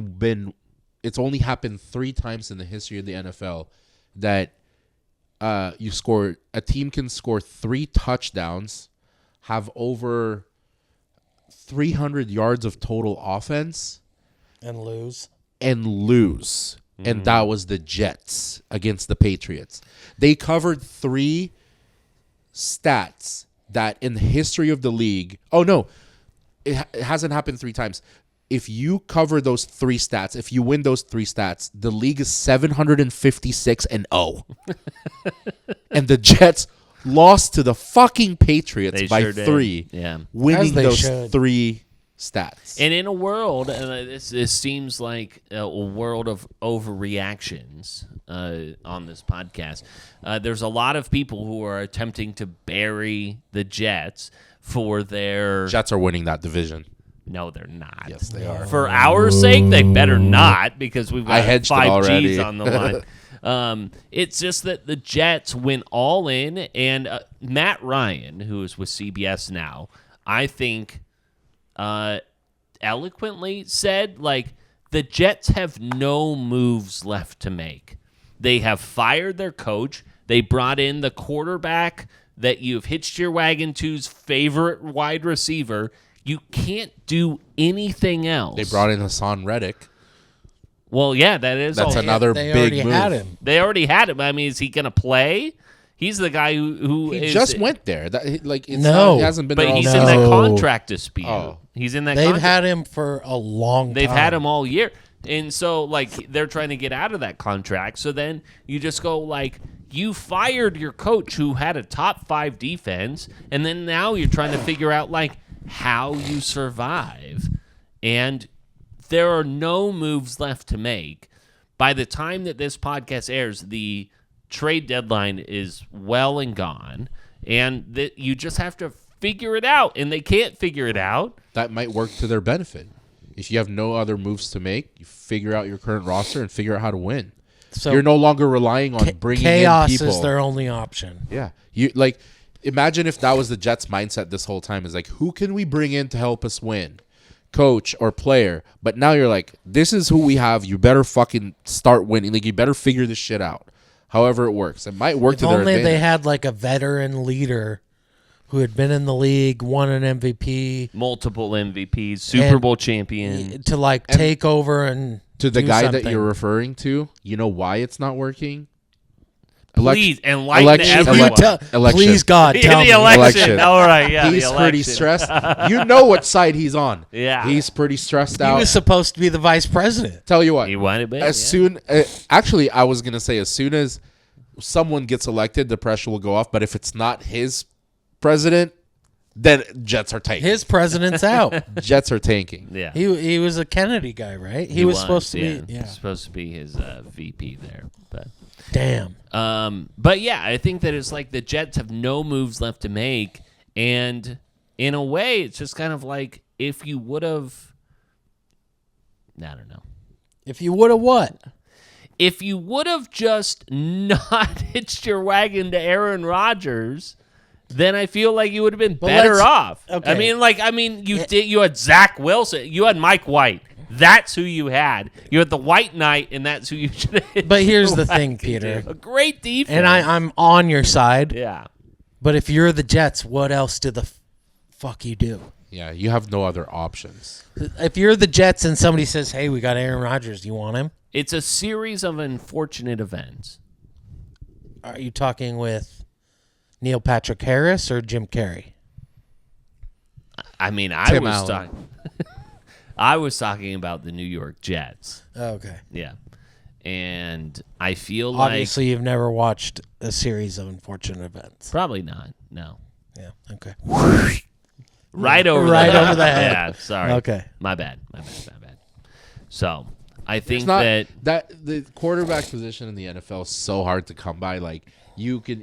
happened 3 times in the history of the NFL that a team can score 3 touchdowns, have over 300 yards of total offense, And lose. and lose. And that was the Jets against the Patriots. They covered 3 stats that in the history of the league. Oh, no. It hasn't happened 3 times. If you cover those 3 stats, if you win those 3 stats, the league is 756-0. And the Jets lost to the fucking Patriots They by sure did. 3. Yeah. Winning As they those should. 3 stats. And in a world, and this seems like a world of overreactions on this podcast, there's a lot of people who are attempting to bury the Jets for their... Jets are winning that division. No, they're not. Yes, they are. For our sake, they better not, because we've I got hedged it 5 already. G's on the line. It's just that the Jets went all in, and Matt Ryan, who is with CBS now, I think eloquently said, like, the Jets have no moves left to make. They have fired their coach. They brought in the quarterback that you've hitched your wagon to's favorite wide receiver. You can't do anything else. They brought in Hassan Reddick. Well, yeah, that's Another They big already move. had him. They already had him. I mean, is he going to play? He's the guy who He is, just went there. No. He hasn't been but there all he's season. in that No. contract dispute. Oh. He's in that. They've contract. had him for a long time. They've had him all year. And so, like, they're trying to get out of that contract. So then you just go, like, you fired your coach who had a top 5 defense, and then now you're trying to figure out, like, how you survive. And there are no moves left to make. By the time that this podcast airs, the trade deadline is well and gone, and that you just have to figure it out, and they can't figure it out. That might work to their benefit. If you have no other moves to make, you figure out your current roster and figure out how to win. So you're no longer relying on bringing chaos in people. is their only option. Yeah. You like imagine if that was the Jets' mindset this whole time. Is like, who can we bring in to help us win? Coach or player. But now you're like, this is who we have. You better fucking start winning. Like, you better figure this shit out. However it works. It might work If to their only advantage. they had like a veteran leader who had been in the league, won an MVP, Multiple MVPs, Super Bowl champion. to like take over and to the do guy something. that you're referring to, you know why it's not working? Please enlighten election- everyone. election. Please, God, tell the me. election. All right, yeah, He's the pretty election. stressed. You know what side he's on. Yeah. He's pretty stressed He out. was supposed to be the vice president. Tell you what. He wanted it, As soon actually, I was going to say as soon as someone gets elected, the pressure will go off. But if it's not his president, then Jets are tanking. His president's out. Jets are tanking. Yeah. He was a Kennedy guy, right? He was supposed to be. Yeah. supposed to be his VP there, but. Damn. But yeah, I think that it's like the Jets have no moves left to make, and in a way, it's just kind of like if you would have, I don't know, If you would have what? if you would have just not hitched your wagon to Aaron Rodgers, then I feel like you would have been better let's- off. okay. I mean, you had Zach Wilson, you had Mike White. That's who you had. You had the White Knight, and that's who you should have hit. But here's your the thing, wagon Peter. to. A great defense. And I'm on your side. yeah. But if you're the Jets, what else do the fuck you do? Yeah, you have no other options. If you're the Jets and somebody says, "Hey, we got Aaron Rodgers. Do you want him?" It's a series of unfortunate events. Are you talking with Neil Patrick Harris or Jim Carrey? I mean, Tim Allen. I was talking about the New York Jets. Okay. Yeah. And I feel Obviously, you've never watched a series of unfortunate events. like probably not. No. Yeah. Okay. Right over Right the over the head. Yeah, sorry. Okay. My bad. So, I think It's not that the quarterback position in the NFL is so hard to come by. Like, you can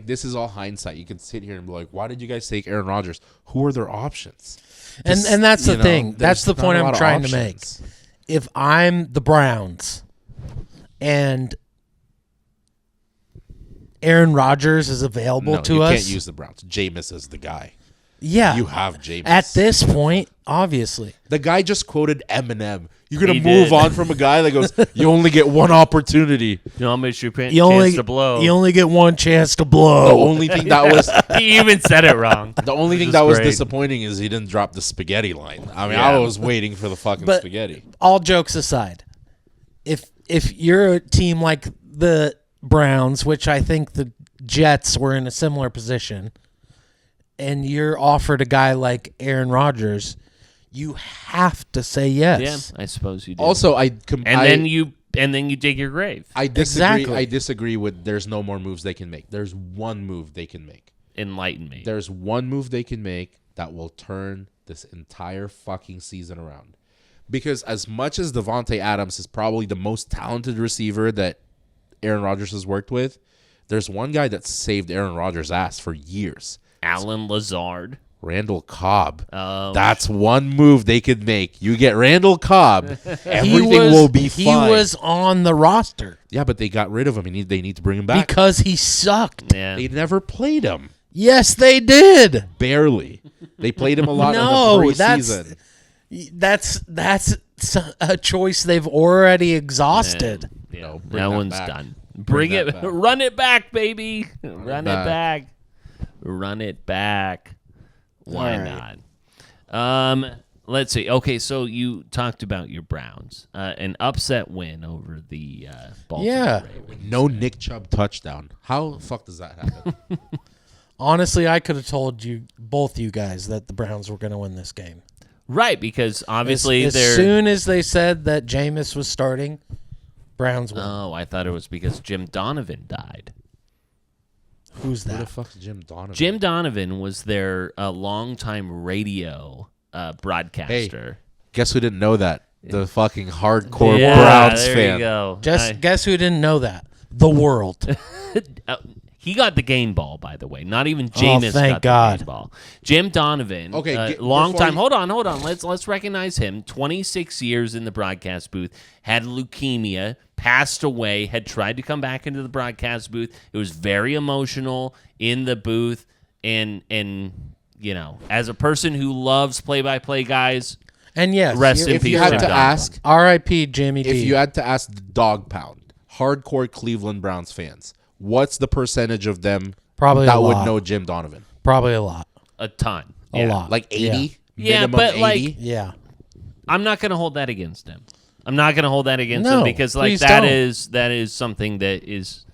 this is all hindsight. You can sit here and be like, why did you guys take Aaron Rodgers? Who are their options? And that's the thing. That's the there's point not a I'm lot of trying to make. options. If I'm the Browns and Aaron Rodgers is available No, to you us, can't use the Browns. Jameis is the guy. yeah, You have Jameis. at this point, obviously. The guy just quoted Eminem. You're going He to move did. on from a guy that goes, you only get one opportunity. you know how much your You only chance to blow. You only get one chance to The blow. only thing that was He even said it wrong. the only thing Which that is was great. disappointing is he didn't drop the spaghetti line. I mean, Yeah. I was waiting for the fucking But- spaghetti. All jokes aside, if you're a team like the Browns, which I think the Jets were in a similar position, and you're offered a guy like Aaron Rodgers, you have to say yes. Yeah, I suppose you do. Also, then you dig your grave. I disagree. Exactly. I disagree with there's no more moves they can make. There's one move they can make. Enlighten me. There's one move they can make that will turn this entire fucking season around. Because as much as Devontae Adams is probably the most talented receiver that Aaron Rodgers has worked with, there's one guy that saved Aaron Rodgers' ass for years. Alan Lazard. Randall Cobb. Oh. That's one move they could make. You get Randall Cobb, everything He was- will be He fine. was on the roster Yeah, but they got rid of him. They need to bring him back. because he sucked. Yeah. They never played him. Yes, they did. Barely. They played him a lot No, in the that's- preseason. That's a choice they've already exhausted. Yeah, No, bring that that one's back. done. Bring Bring that it, back. run it back, baby. Run it back. back. Run it back. Why All right. not? Let's see. Okay, so you talked about your Browns, an upset win over the Baltimore Yeah. Ravens. No Nick Chubb touchdown. How the fuck does that happen? Honestly, I could have told you, both you guys, that the Browns were going to win this game. Right, because obviously as they're. soon as they said that Jameis was starting, Browns won. Oh, I thought it was because Jim Donovan died. Who's Who the that? fuck's Jim Donovan? Jim Donovan was their longtime radio broadcaster. Guess who didn't know that? The fucking hardcore Yeah, Browns there fan. you go. Guess who didn't know that? the world. He got the game ball, by the way. Not even Jameis thank got God. the game ball. Jim Donovan, Okay, long before time. you- Hold on. Let's recognize him. 26 years in the broadcast booth. Had leukemia. Passed away. Had tried to come back into the broadcast booth. It was very emotional in the booth. And you know, as a person who loves play-by-play guys, And yes, Rest in If peace, you had Jim to Donovan. ask, R.I.P. Jimmy D. if you had to ask the dog pound, hardcore Cleveland Browns fans, what's the percentage of them Probably that a would lot. know Jim Donovan? Probably a lot. a ton. A Yeah. lot. Like 80? Yeah, Minimum but, 80? like- Yeah. I'm not going to hold that against him. I'm not going to hold that against No, him because like please that don't. is something that is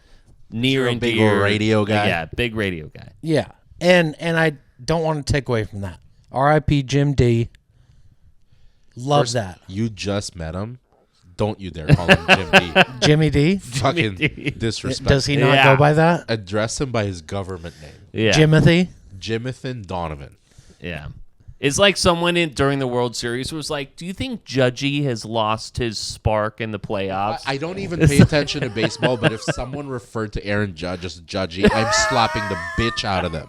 near You're a and big dear. radio guy? Yeah, big radio guy. Yeah. And I don't want to take away from that. R.I.P. Jim D. Love First, that. You just met him. Don't you dare call him Jim D. Jimmy D. Fucking D. disrespect. Does he not Yeah. go by that? Address him by his government name. Yeah. Jimothy. Jimathan Donovan. Yeah. It's like someone during the World Series was like, "Do you think Judgy has lost his spark in the playoffs?" I don't even pay attention to baseball, but if someone referred to Aaron Judge as Judgy, I'm slapping the bitch out of them.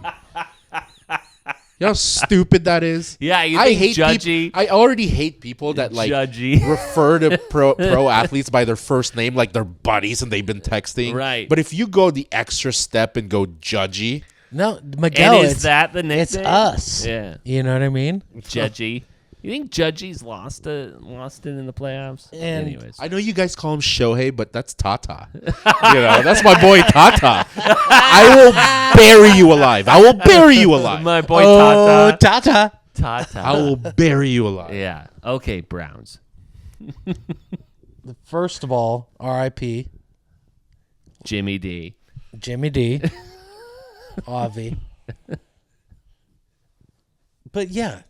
You know how stupid that is? Yeah, you I think hate Judgy- I already hate people that like Judgy. refer to pro athletes by their first name, like they're buddies and they've been texting. Right. But if you go the extra step and go Judgy, No, Miguel. and is it's, that the nickname? it's us. Yeah. You know what I mean? Judgy. You think Judgy's lost it in the playoffs? And- Anyways. I know you guys call him Shohei, but that's Tata. You know, that's my boy Tata. I will bury you alive. I will bury you alive. My boy Oh, Tata. Tata. Tata. I will bury you alive. Yeah. Okay, Browns. First of all, R.I.P. Jimmy D. Jimmy D. Avi. But yeah,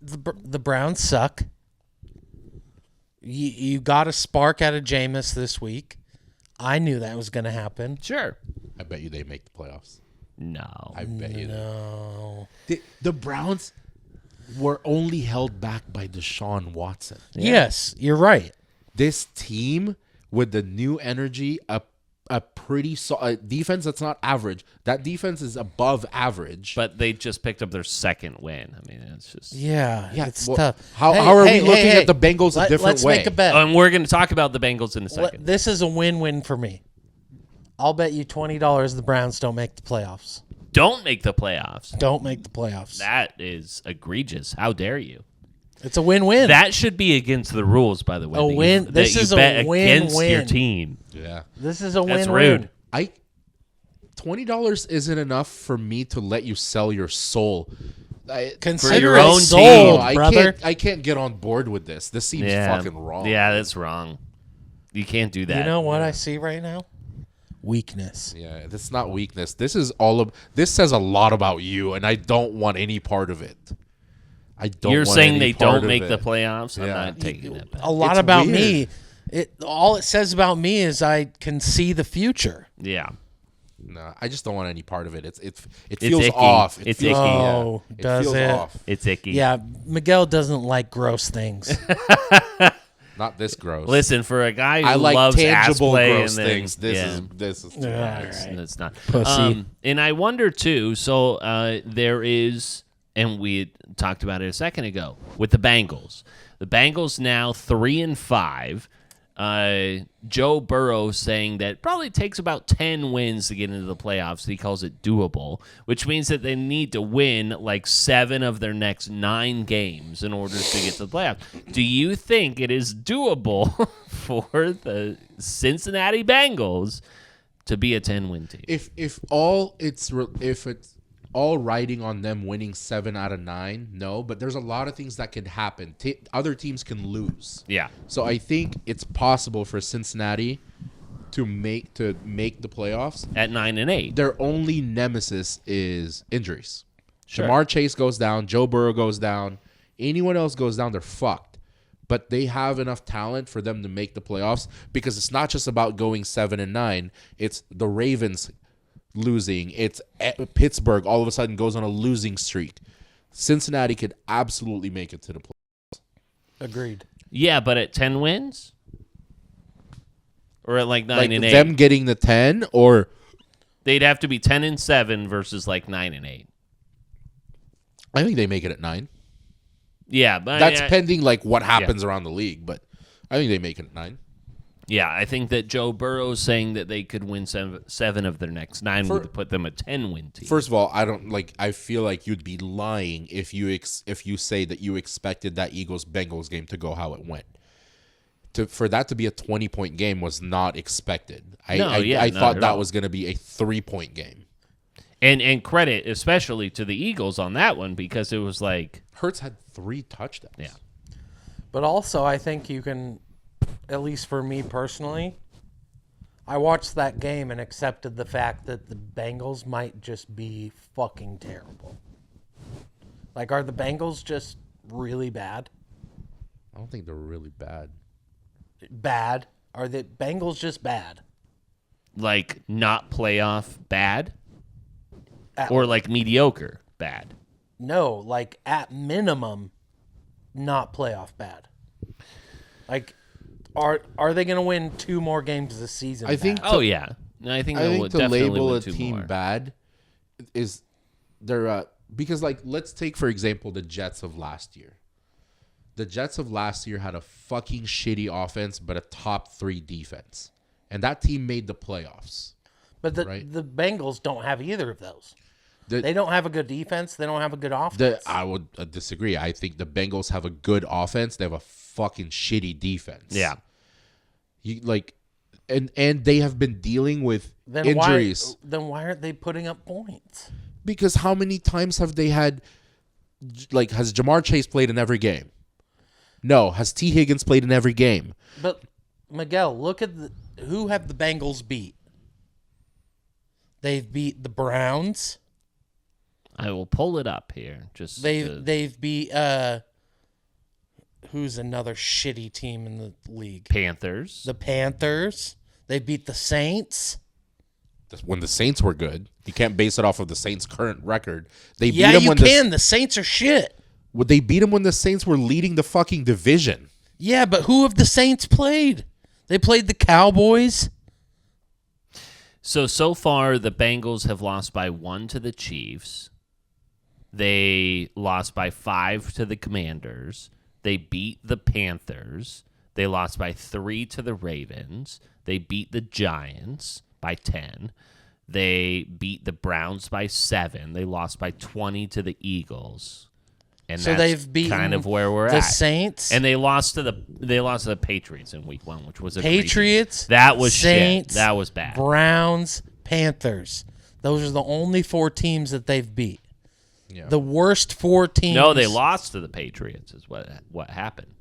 the Browns suck. You got a spark out of Jameis this week. I knew that was going to happen. Sure. I bet you they make the playoffs. No. I bet you. No. The Browns were only held back by Deshaun Watson. Yes, you're right. This team with the new energy, a pretty solid defense that's not average. That defense is above average. But they just picked up their second win. I mean, it's just. Yeah, it's well, tough. how are we looking at the Bengals a different let's way? make a bet. And we're going to talk about the Bengals in a second. This is a win-win for me. I'll bet you $20 the Browns don't make the playoffs. Don't make the playoffs. Don't make the playoffs. That is egregious. How dare you? It's a win-win. That should be against the rules, by the way. A that you- win- that this you is a bet against win-win. your team. Yeah. This is a That's win-win. rude. $20 isn't enough for me to let you sell your soul. Consider your it own sold, team. brother. I can't get on board with this. This seems Yeah. fucking wrong. Yeah, that's wrong. You can't do that. You know what I see right now? Weakness. Yeah, this is not weakness. This says a lot about you, and I don't want any part of it. I don't. You're want saying any they part don't of make the it. playoffs? I'm Yeah. not taking that back. A lot It's about weird. me. All it says about me is I can see the future. Yeah. No, I just don't want any part of it. It It's feels icky. off. It It's feels, icky. Oh, it does feels it? off. It's icky. Yeah, Miguel doesn't like gross things. Not this gross. Listen, for a guy who I like loves tangible ass play gross and then, things. This yeah. is too Yeah, much. all right. It's not. Pussy. And I wonder too. So there is, and we talked about it a second ago with the Bengals. The Bengals now 3-5. Joe Burrow saying that it probably takes about 10 wins to get into the playoffs. He calls it doable, which means that they need to win like 7 of their next 9 games in order to get to the playoffs. Do you think it is doable for the Cincinnati Bengals to be a 10-win team? If it's all riding on them winning 7 out of 9, no. But there's a lot of things that can happen. Other teams can lose. Yeah. So I think it's possible for Cincinnati to make the playoffs. At 9-8. Their only nemesis is injuries. Sure. Jamar Chase goes down, Joe Burrow goes down, anyone else goes down, they're fucked. But they have enough talent for them to make the playoffs because it's not just about going 7-9. It's the Ravens losing. It's Pittsburgh all of a sudden goes on a losing streak. Cincinnati could absolutely make it to the playoffs. Agreed. Yeah, but at 10 wins? or at like 9 Like and 8. them getting the 10, or They'd have to be 10-7 versus like 9 and 8. I think they make it at 9. Yeah, but That's pending like what happens around the league, but I think they make it at 9. Yeah, I think that Joe Burrow's saying that they could win 7 of their next 9 would put them a 10-win team. First of all, I feel like you'd be lying if you say that you expected that Eagles-Bengals game to go how it went. For that to be a 20-point game was not expected. I thought that was going to be a 3-point game. And credit especially to the Eagles on that one, because it was like Hurts had 3 touchdowns. Yeah. But also, I think you can, at least for me personally, I watched that game and accepted the fact that the Bengals might just be fucking terrible. Like, are the Bengals just really bad? I don't think they're really bad. Bad? Are the Bengals just bad? like not playoff bad, or like mediocre bad. No, like at minimum, not playoff bad. Like, are they going to win 2 more games this season? I think. Oh yeah, I think to definitely label win a 2 team more. bad is they're because like let's take for example the Jets of last year. The Jets of last year had a fucking shitty offense, but a top 3 defense, and that team made the playoffs. But the Bengals don't have either of those. They don't have a good defense. They don't have a good offense. I would disagree. I think the Bengals have a good offense. They have a fucking shitty defense. Yeah. And they have been dealing with injuries. Then why aren't they putting up points? Because how many times have they had, like, has Jamar Chase played in every game? No. Has T. Higgins played in every game? But, Miguel, look at who have the Bengals beat? They've beat the Browns. I will pull it up here. They've beat who's another shitty team in the league? Panthers. The Panthers. They beat the Saints. When the Saints were good, you can't base it off of the Saints' current record. They beat Yeah, them you when can. The Saints are shit. They beat them when the Saints were leading the fucking division. Yeah, but who have the Saints played? They played the Cowboys. So far, the Bengals have lost by 1 to the Chiefs. They lost by 5 to the Commanders. They beat the Panthers. They lost by 3 to the Ravens. They beat the Giants by 10. They beat the Browns by 7. They lost by 20 to the Eagles. And So that's they've beaten kind of where we're the at. Saints. And they lost to the Patriots in week 1, which was a Patriots. That was Saints, shit. That was bad. Browns, Panthers. Those are the only 4 teams that they've beat. Yeah. The worst 4 teams. No, they lost to the Patriots is what happened.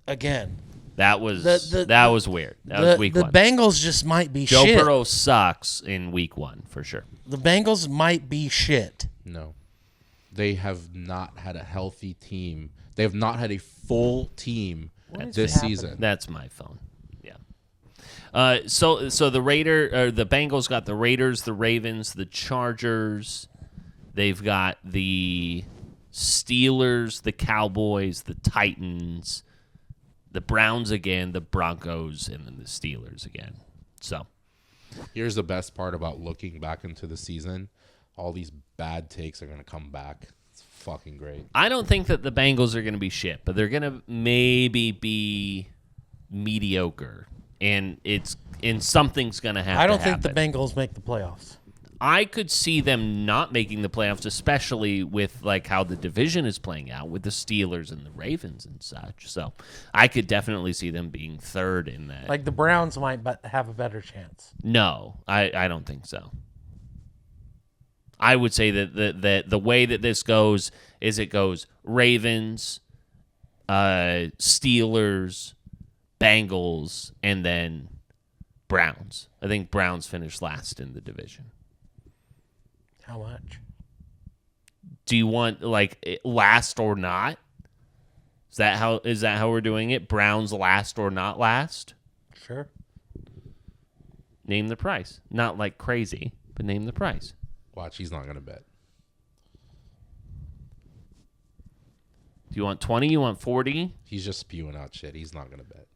Again. That was The was weird. That was week 1. The Bengals just might be Joe shit. Burrow sucks in week 1 for sure. The Bengals might be shit. No. They have not had a healthy team. They have not had a full team this season. That's my phone. Yeah. So the Bengals got the Raiders, the Ravens, the Chargers. They've got the Steelers, the Cowboys, the Titans, the Browns again, the Broncos, and then the Steelers again. So Here's the best part about looking back into the season. All these bad takes are going to come back. It's fucking great. I don't think that the Bengals are going to be shit, but they're going to maybe be mediocre, and something's going to have to happen. I don't think the Bengals make the playoffs. I could see them not making the playoffs, especially with like how the division is playing out with the Steelers and the Ravens and such. So I could definitely see them being 3rd in that. Like the Browns might have a better chance. No, I don't think so. I would say that the way that this goes is it goes Ravens, Steelers, Bengals, and then Browns. I think Browns finish last in the division. How much? Do you want like last or not? Is that how we're doing it? Browns last or not last? Sure. Name the price. Not like crazy, but name the price. Watch, he's not going to bet. Do you want 20? You want 40? He's just spewing out shit. He's not going to bet.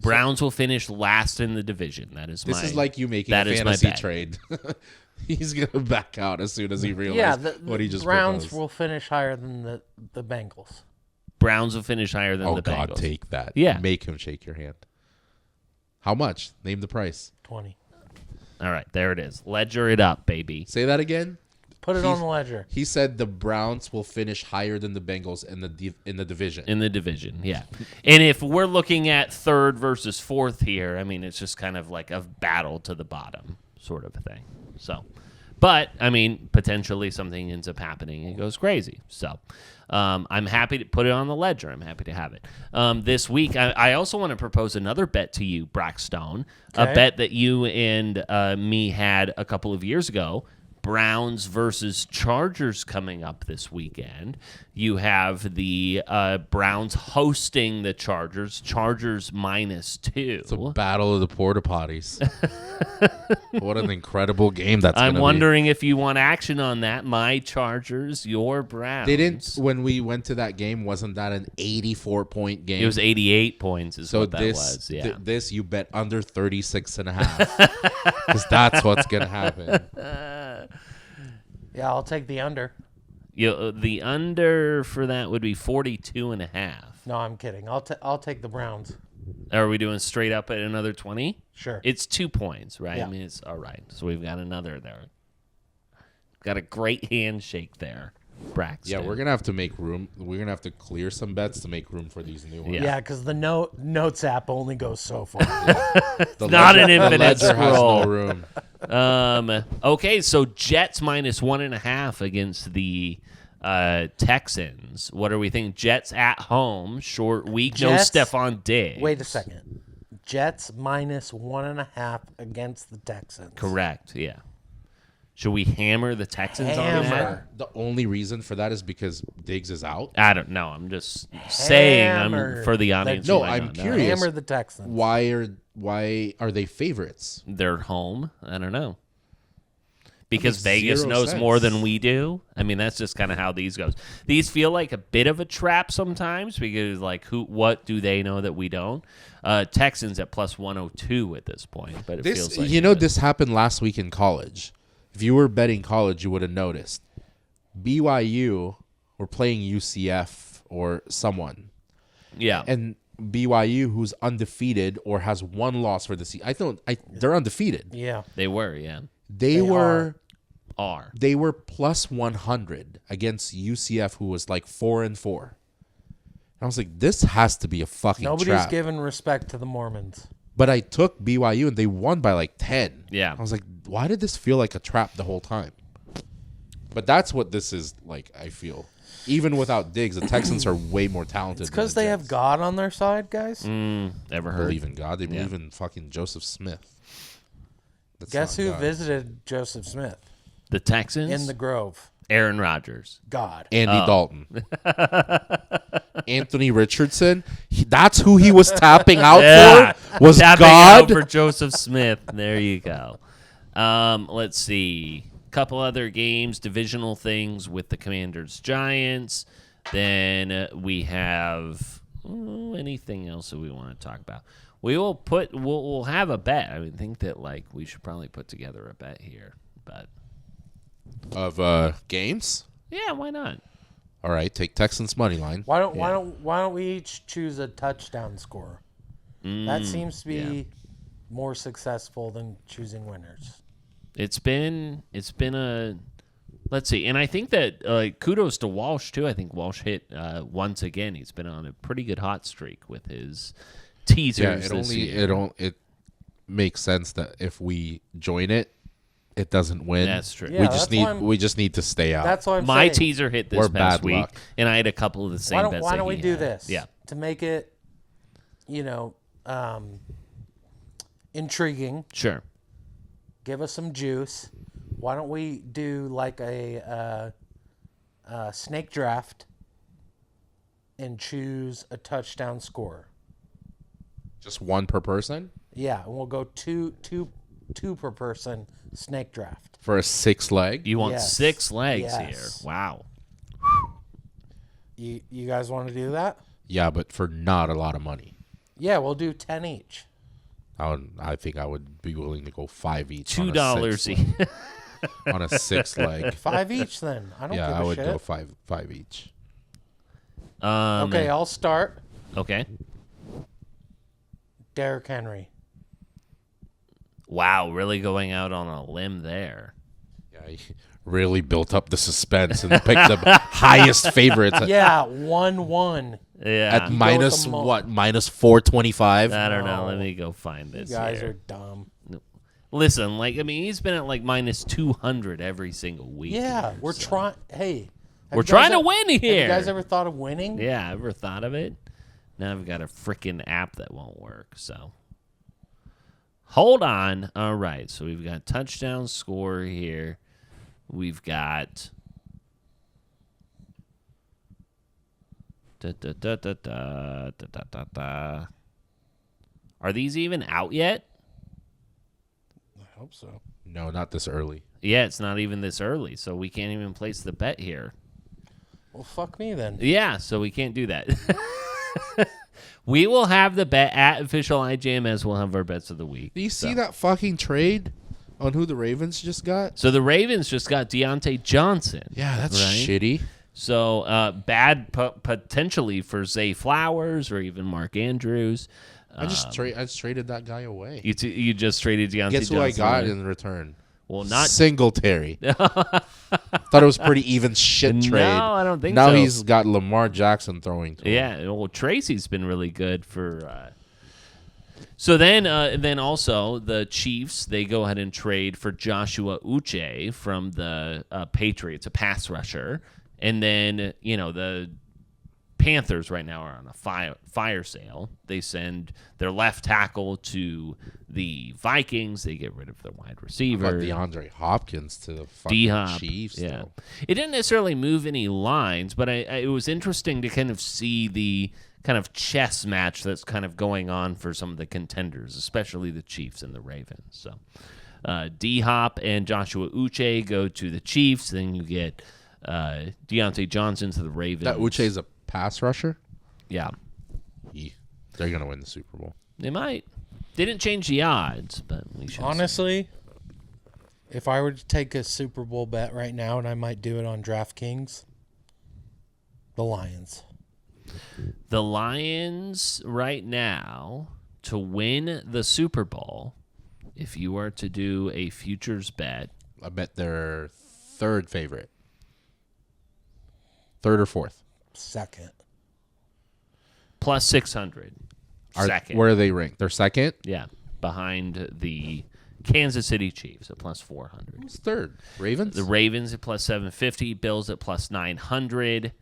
Browns will finish last in the division. That is This is like you making a fantasy trade. He's going to back out as soon as he realizes what he just Browns proposed. will finish higher than the Bengals. Browns will finish higher than Oh, the God, Bengals. take that. Yeah. Make him shake your hand. How much? Name the price. 20. All right, there it is. Ledger it up, baby. Say that again. Put it on the ledger. He said the Browns will finish higher than the Bengals in the division. In the division, yeah. And if we're looking at third versus fourth here, I mean, it's just kind of like a battle to the bottom sort of a thing. So, but, I mean, potentially something ends up happening and it goes crazy. So, I'm happy to put it on the ledger. I'm happy to have it. This week, I also want to propose another bet to you, Braxton, a bet that you and me had a couple of years ago. Browns versus Chargers coming up this weekend. You have the Browns hosting the Chargers. Chargers -2. It's a battle of the porta potties. What an incredible game that's going to be. I'm wondering if you want action on that. My Chargers, your Browns. They didn't, when we went to that game, wasn't that an 84-point game? It was 88 points is what that was. Yeah. This, you bet under 36.5. Because that's what's going to happen. Yeah, I'll take the under. The under for that would be 42.5. No, I'm kidding. I'll take the Browns. Are we doing straight up at another 20? Sure. It's 2 points, right? Yeah. I mean, it's all right. So we've got another there. Got a great handshake there, Braxton. Yeah, we're going to have to make room. We're going to have to clear some bets to make room for these new ones. Yeah, because the notes app only goes so far. Not an infinite ledger has scroll. no room. Okay, so Jets -1.5 against the Texans. What are we thinking? Jets at home, short week, no Jets- Stephon Diggs. Wait a second. Jets -1.5 against the Texans. Correct, yeah. Should we hammer the Texans on that? Hammer. The only reason for that is because Diggs is out. I don't know. I'm just saying Hammer for the audience. the who No, might I'm not know. curious. Hammer the Texans. Why are they favorites? They're home. I don't know. Because makes Vegas zero knows sense. more than we do. I mean, that's just kind of how these goes. These feel like a bit of a trap sometimes because, like, what do they know that we don't? Texans at +102 at this point, but it feels like This happened last week in college. If you were betting college, you would have noticed. BYU were playing UCF or someone, yeah. and BYU, who's undefeated or has one loss for the season, they're undefeated. Yeah. They were, yeah. They were Are. They were +100 against UCF, who was like 4-4. And I was like, this has to be a fucking Nobody's trap. giving respect to the Mormons. But I took BYU and they won by like 10. Yeah. I was like, why did this feel like a trap the whole time? But that's what this is like, I feel. Even without Diggs, the Texans are way more talented. It's because than they the have Jets. God on their side, guys. Ever They heard? believe in God. They believe in fucking Joseph Smith. That's Guess not who God. visited Joseph Smith The Texans? in the Grove? Aaron Rodgers. God. Andy Dalton. Anthony Richardson. That's who he was tapping out for. Was Tapping God. out for Joseph Smith. There you go. Let's see. Couple other games, divisional things with the Commanders Giants. Then we have anything else that we want to talk about. We'll have a bet. I would think that like we should probably put together a bet here, but Of games? yeah, why not? All right, take Texans money line. Why don't we each choose a touchdown score? That seems to be more successful than choosing winners. It's been a let's see, and I think that kudos to Walsh too. I think Walsh hit once again. He's been on a pretty good hot streak with his teasers this year. It makes sense that if we join it, it doesn't win. That's true. Yeah, we just need to stay out. That's what I'm My saying. teaser hit this Or past bad week, luck. and I had a couple of the same bets. Why that don't we he do had. this? Yeah. To make it, intriguing. Sure. Give us some juice. Why don't we do like a snake draft and choose a touchdown score? Just one per person Yeah, and we'll go two per person snake draft. for a 6-leg. You want Yes. 6 legs Yes. here. Wow. You guys want to do that? Yeah, but for not a lot of money. Yeah, we'll do 10 each. I think I would be willing to go 5 each. $2 each. On a 6 leg. 5 each then. I don't give a I would shit. go five each. Okay, I'll start. Okay. Derrick Henry. Wow, really going out on a limb there. Yeah, he really built up the suspense and picked the highest favorites. Yeah, 1-1. Yeah. At minus them all. what? Minus 425. I don't know. Let me go find this. You guys here. are dumb. Listen, he's been at minus 200 every single week. Yeah, here, we're so. trying. Hey, We're trying to win here. Have you guys ever thought of winning? Yeah, ever thought of it? Now I've got a freaking app that won't work, so. Hold on. All right, so we've got touchdown score here. We've got... Are these even out yet? I hope so. No, not this early. Yeah, it's not even this early, so we can't even place the bet here. Well, fuck me then. Yeah, so we can't do that. We will have the bet at official IJMS. We'll have our bets of the week. Do you see that fucking trade on who the Ravens just got? So the Ravens just got Deontay Johnson. Yeah, that's right? shitty. So bad potentially for Zay Flowers or even Mark Andrews. I just traded that guy away. You just traded Deontay Guess Johnson. who I got in return? Well, not Singletary. Thought it was pretty even shit trade. No, I don't think now so. Now he's got Lamar Jackson throwing to him. Yeah, well, Tracy's been really good for. So then also the Chiefs, they go ahead and trade for Joshua Uche from the Patriots, a pass rusher, and then the Panthers right now are on a fire sale. They send their left tackle to the Vikings. They get rid of their wide receiver. How about DeAndre Hopkins to the fucking D-Hop, Chiefs. Yeah, though? It didn't necessarily move any lines, but it was interesting to kind of see the kind of chess match that's kind of going on for some of the contenders, especially the Chiefs and the Ravens. So D-Hop and Joshua Uche go to the Chiefs. Then you get Deontay Johnson to the Ravens. That Uche's a pass rusher? Yeah. They're going to win the Super Bowl. They might. Didn't change the odds, but we should. Honestly, if I were to take a Super Bowl bet right now, and I might do it on DraftKings, the Lions. The Lions right now to win the Super Bowl, if you were to do a futures bet. I bet they're third favorite. Third or fourth? Second. Plus 600. Second. Where are they ranked? They're second? Yeah. Behind the Kansas City Chiefs at plus 400. Who's third? Ravens? The Ravens at plus 750. Bills at plus 900.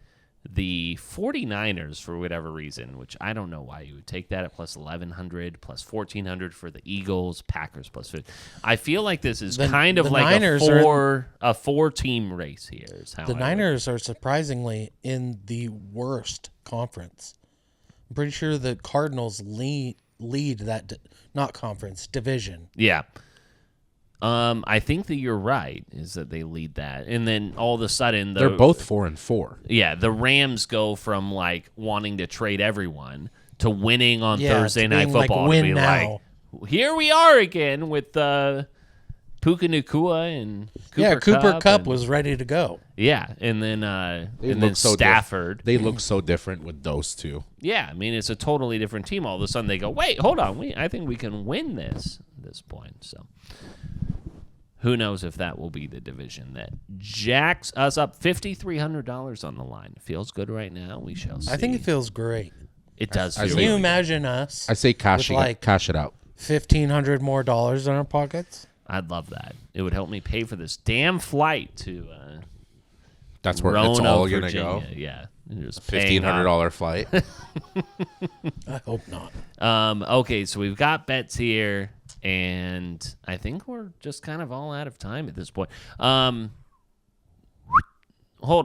The 49ers, for whatever reason, which I don't know why you would take that at plus 1,100, plus 1,400 for the Eagles, Packers plus 50. I feel like this is kind of like a four-team race here. Is how the Niners are surprisingly in the worst conference. I'm pretty sure the Cardinals lead that, not conference, division. Yeah. I think that you're right, is that they lead that. And then all of a sudden... They're both 4-4. Yeah, the Rams go from, wanting to trade everyone to winning on Thursday Night Football. Win to be now. Here we are again with Puka Nacua and Cooper Kupp was ready to go. Yeah, and then Stafford. They look so different with those two. Yeah, I mean, it's a totally different team. All of a sudden they go, wait, hold on. I think we can win this at this point. So... who knows if that will be the division that jacks us up $5,300 on the line. It feels good right now. We shall see. I think it feels great. It does. Can feel you really imagine us? I say cash it out. $1,500 more in our pockets. I'd love that. It would help me pay for this damn flight to. That's where it's all going to Virginia. go. Yeah, just $1,500 flight. I hope not. Okay, so we've got bets here. And I think we're just kind of all out of time at this point. Hold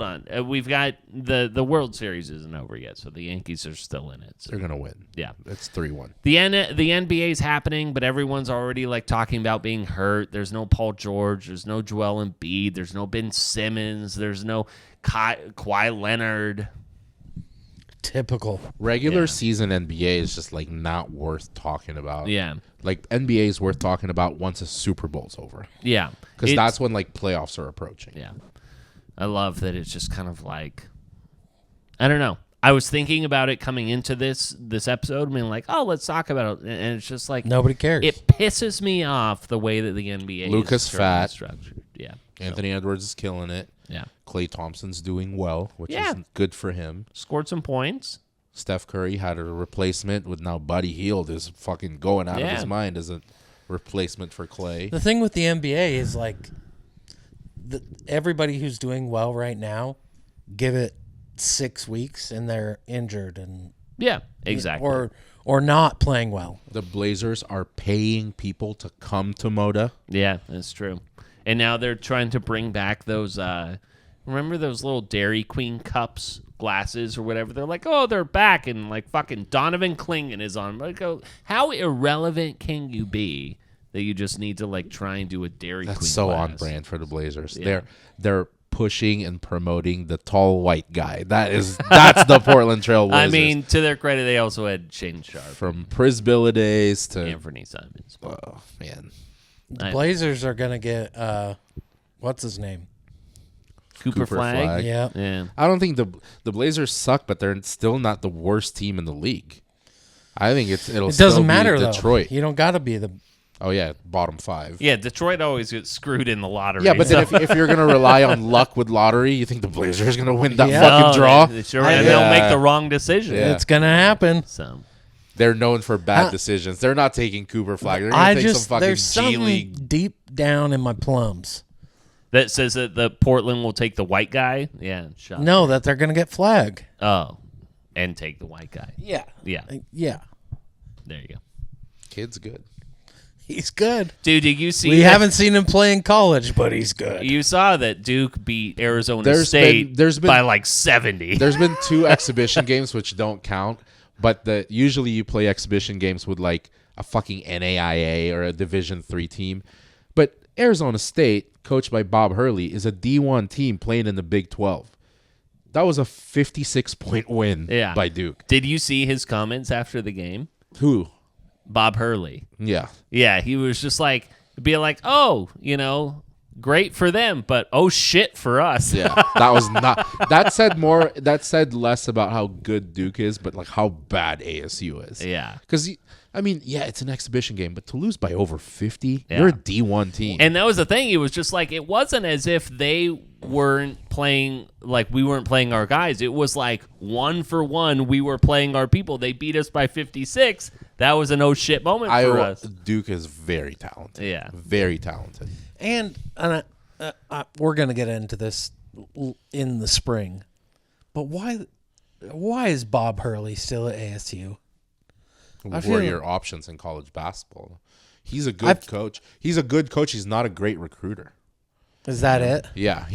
on. We've got the World Series isn't over yet, so the Yankees are still in it. So. They're going to win. Yeah. It's 3-1. The NBA is happening, but everyone's already talking about being hurt. There's no Paul George. There's no Joel Embiid. There's no Ben Simmons. There's no Kawhi Leonard. Typical. Regular season NBA is just like not worth talking about. Yeah. Like NBA is worth talking about once a Super Bowl's over. Yeah. Because that's when like playoffs are approaching. Yeah. I love that it's just kind of like, I don't know. I was thinking about it coming into this episode, I mean, like, oh, let's talk about it. And it's just like, Nobody cares. It pisses me off the way that the NBA Lucas is Fat. structured. Yeah. Anthony Edwards is killing it. Yeah. Klay Thompson's doing well, which is good for him. Scored some points. Steph Curry had a replacement with now Buddy Hield is fucking going out of his mind as a replacement for Klay. The thing with the NBA is like everybody who's doing well right now, give it 6 weeks and they're injured and exactly. Or not playing well. The Blazers are paying people to come to Moda. Yeah, that's true. And now they're trying to bring back those remember those little Dairy Queen cups, glasses or whatever? They're like, oh, they're back, and like fucking Donovan Clingan is on. Like, how irrelevant can you be that you just need to like try and do a Dairy Queen? That's so glass? on brand for the Blazers. Yeah. They're pushing and promoting the tall white guy. That's the Portland Trail Blazers. I mean, to their credit, they also had Shane Sharp, from Prisbilla days to Anthony Simons. Oh man, The Blazers are gonna get what's his name? Cooper Flag. Yeah. I don't think the Blazers suck, but they're still not the worst team in the league. I think it doesn't still matter be Detroit. though. You don't got to be the. Oh yeah, bottom 5. Yeah, Detroit always gets screwed in the lottery. Yeah, but then if you're gonna rely on luck with lottery, you think the Blazers are gonna win that fucking draw? They sure, and they'll make the wrong decision. Yeah. It's gonna happen. So they're known for bad decisions. They're not taking Cooper Flag. They're gonna take some fucking there's G something League. deep down in my plums. that says that the Portland will take the white guy. Yeah, shut. No, that they're gonna get Flag. Oh, and take the white guy. Yeah. Yeah, Yeah. there you go. Kid's good. He's good. Dude, did you see? We haven't seen him play in college, but he's good. You saw that Duke beat Arizona There's State been by like 70. There's been 2 exhibition games which don't count, but usually you play exhibition games with like a fucking NAIA or a Division III team. But Arizona State, coached by Bob Hurley, is a D1 team playing in the Big 12. That was a 56-point win by Duke. Did you see his comments after the game? Who? Bob Hurley. Yeah. Yeah, he was just like, be like, oh, great for them, but oh shit for us. Yeah, that was not. That said less about how good Duke is, but like how bad ASU is. Yeah. Because it's an exhibition game, but to lose by over 50, you're a D1 team. And that was the thing. It was just like, it wasn't as if they weren't playing, like we weren't playing our guys. It was like 1 for 1, we were playing our people. They beat us by 56. That was an oh shit moment for us. Duke is very talented. Yeah. Very talented. And we're gonna get into this in the spring, but why is Bob Hurley still at ASU? What are your options in college basketball? He's a good coach. He's a good coach. He's not a great recruiter. Is that it? Yeah,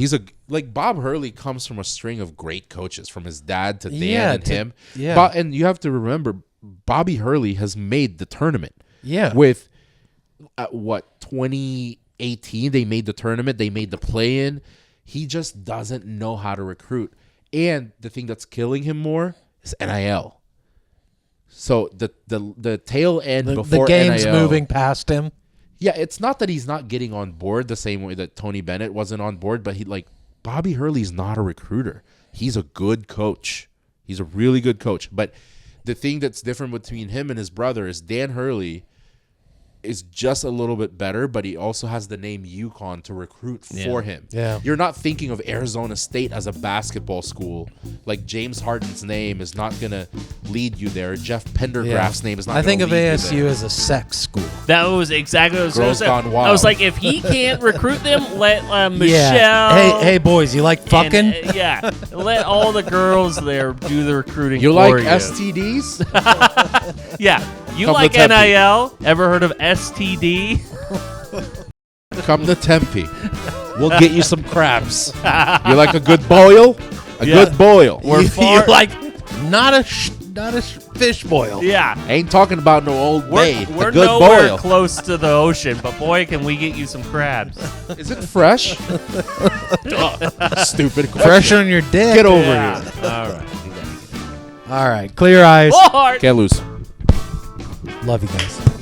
Bob Hurley comes from a string of great coaches, from his dad to Dan and him. Yeah, and you have to remember, Bobby Hurley has made the tournament. Yeah, with 2018 they made the tournament. They made the play-in. He just doesn't know how to recruit. And the thing that's killing him more is NIL. So the tail end before the game's NIL, moving past him. Yeah, it's not that he's not getting on board the same way that Tony Bennett wasn't on board, but Bobby Hurley's not a recruiter. He's a good coach. He's a really good coach. But the thing that's different between him and his brother is Dan Hurley is just a little bit better, but he also has the name UConn to recruit for him. Yeah. You're not thinking of Arizona State as a basketball school. Like James Harden's name is not going to lead you there. Jeff Pendergraft's name is not going to lead you there. I think of ASU as a sex school. That was exactly what I was Girls going to say. Gone Wild. I was like, if he can't recruit them, let Michelle. Yeah. Hey, boys, you like fucking? And, let all the girls there do the recruiting. You for like you. STDs? Yeah. You Come like to Tempe. NIL? Ever heard of STD? Come to Tempe. We'll get you some crabs. You like a good boil? A good boil. You like not a fish boil. Yeah. Ain't talking about no old maid. We're a good nowhere boil. close to the ocean, but boy, can we get you some crabs. Is it fresh? Stupid question. Fresh on your dick. Get over Yeah. here. All right. All right. Clear eyes. Lord. Can't lose. Love you guys.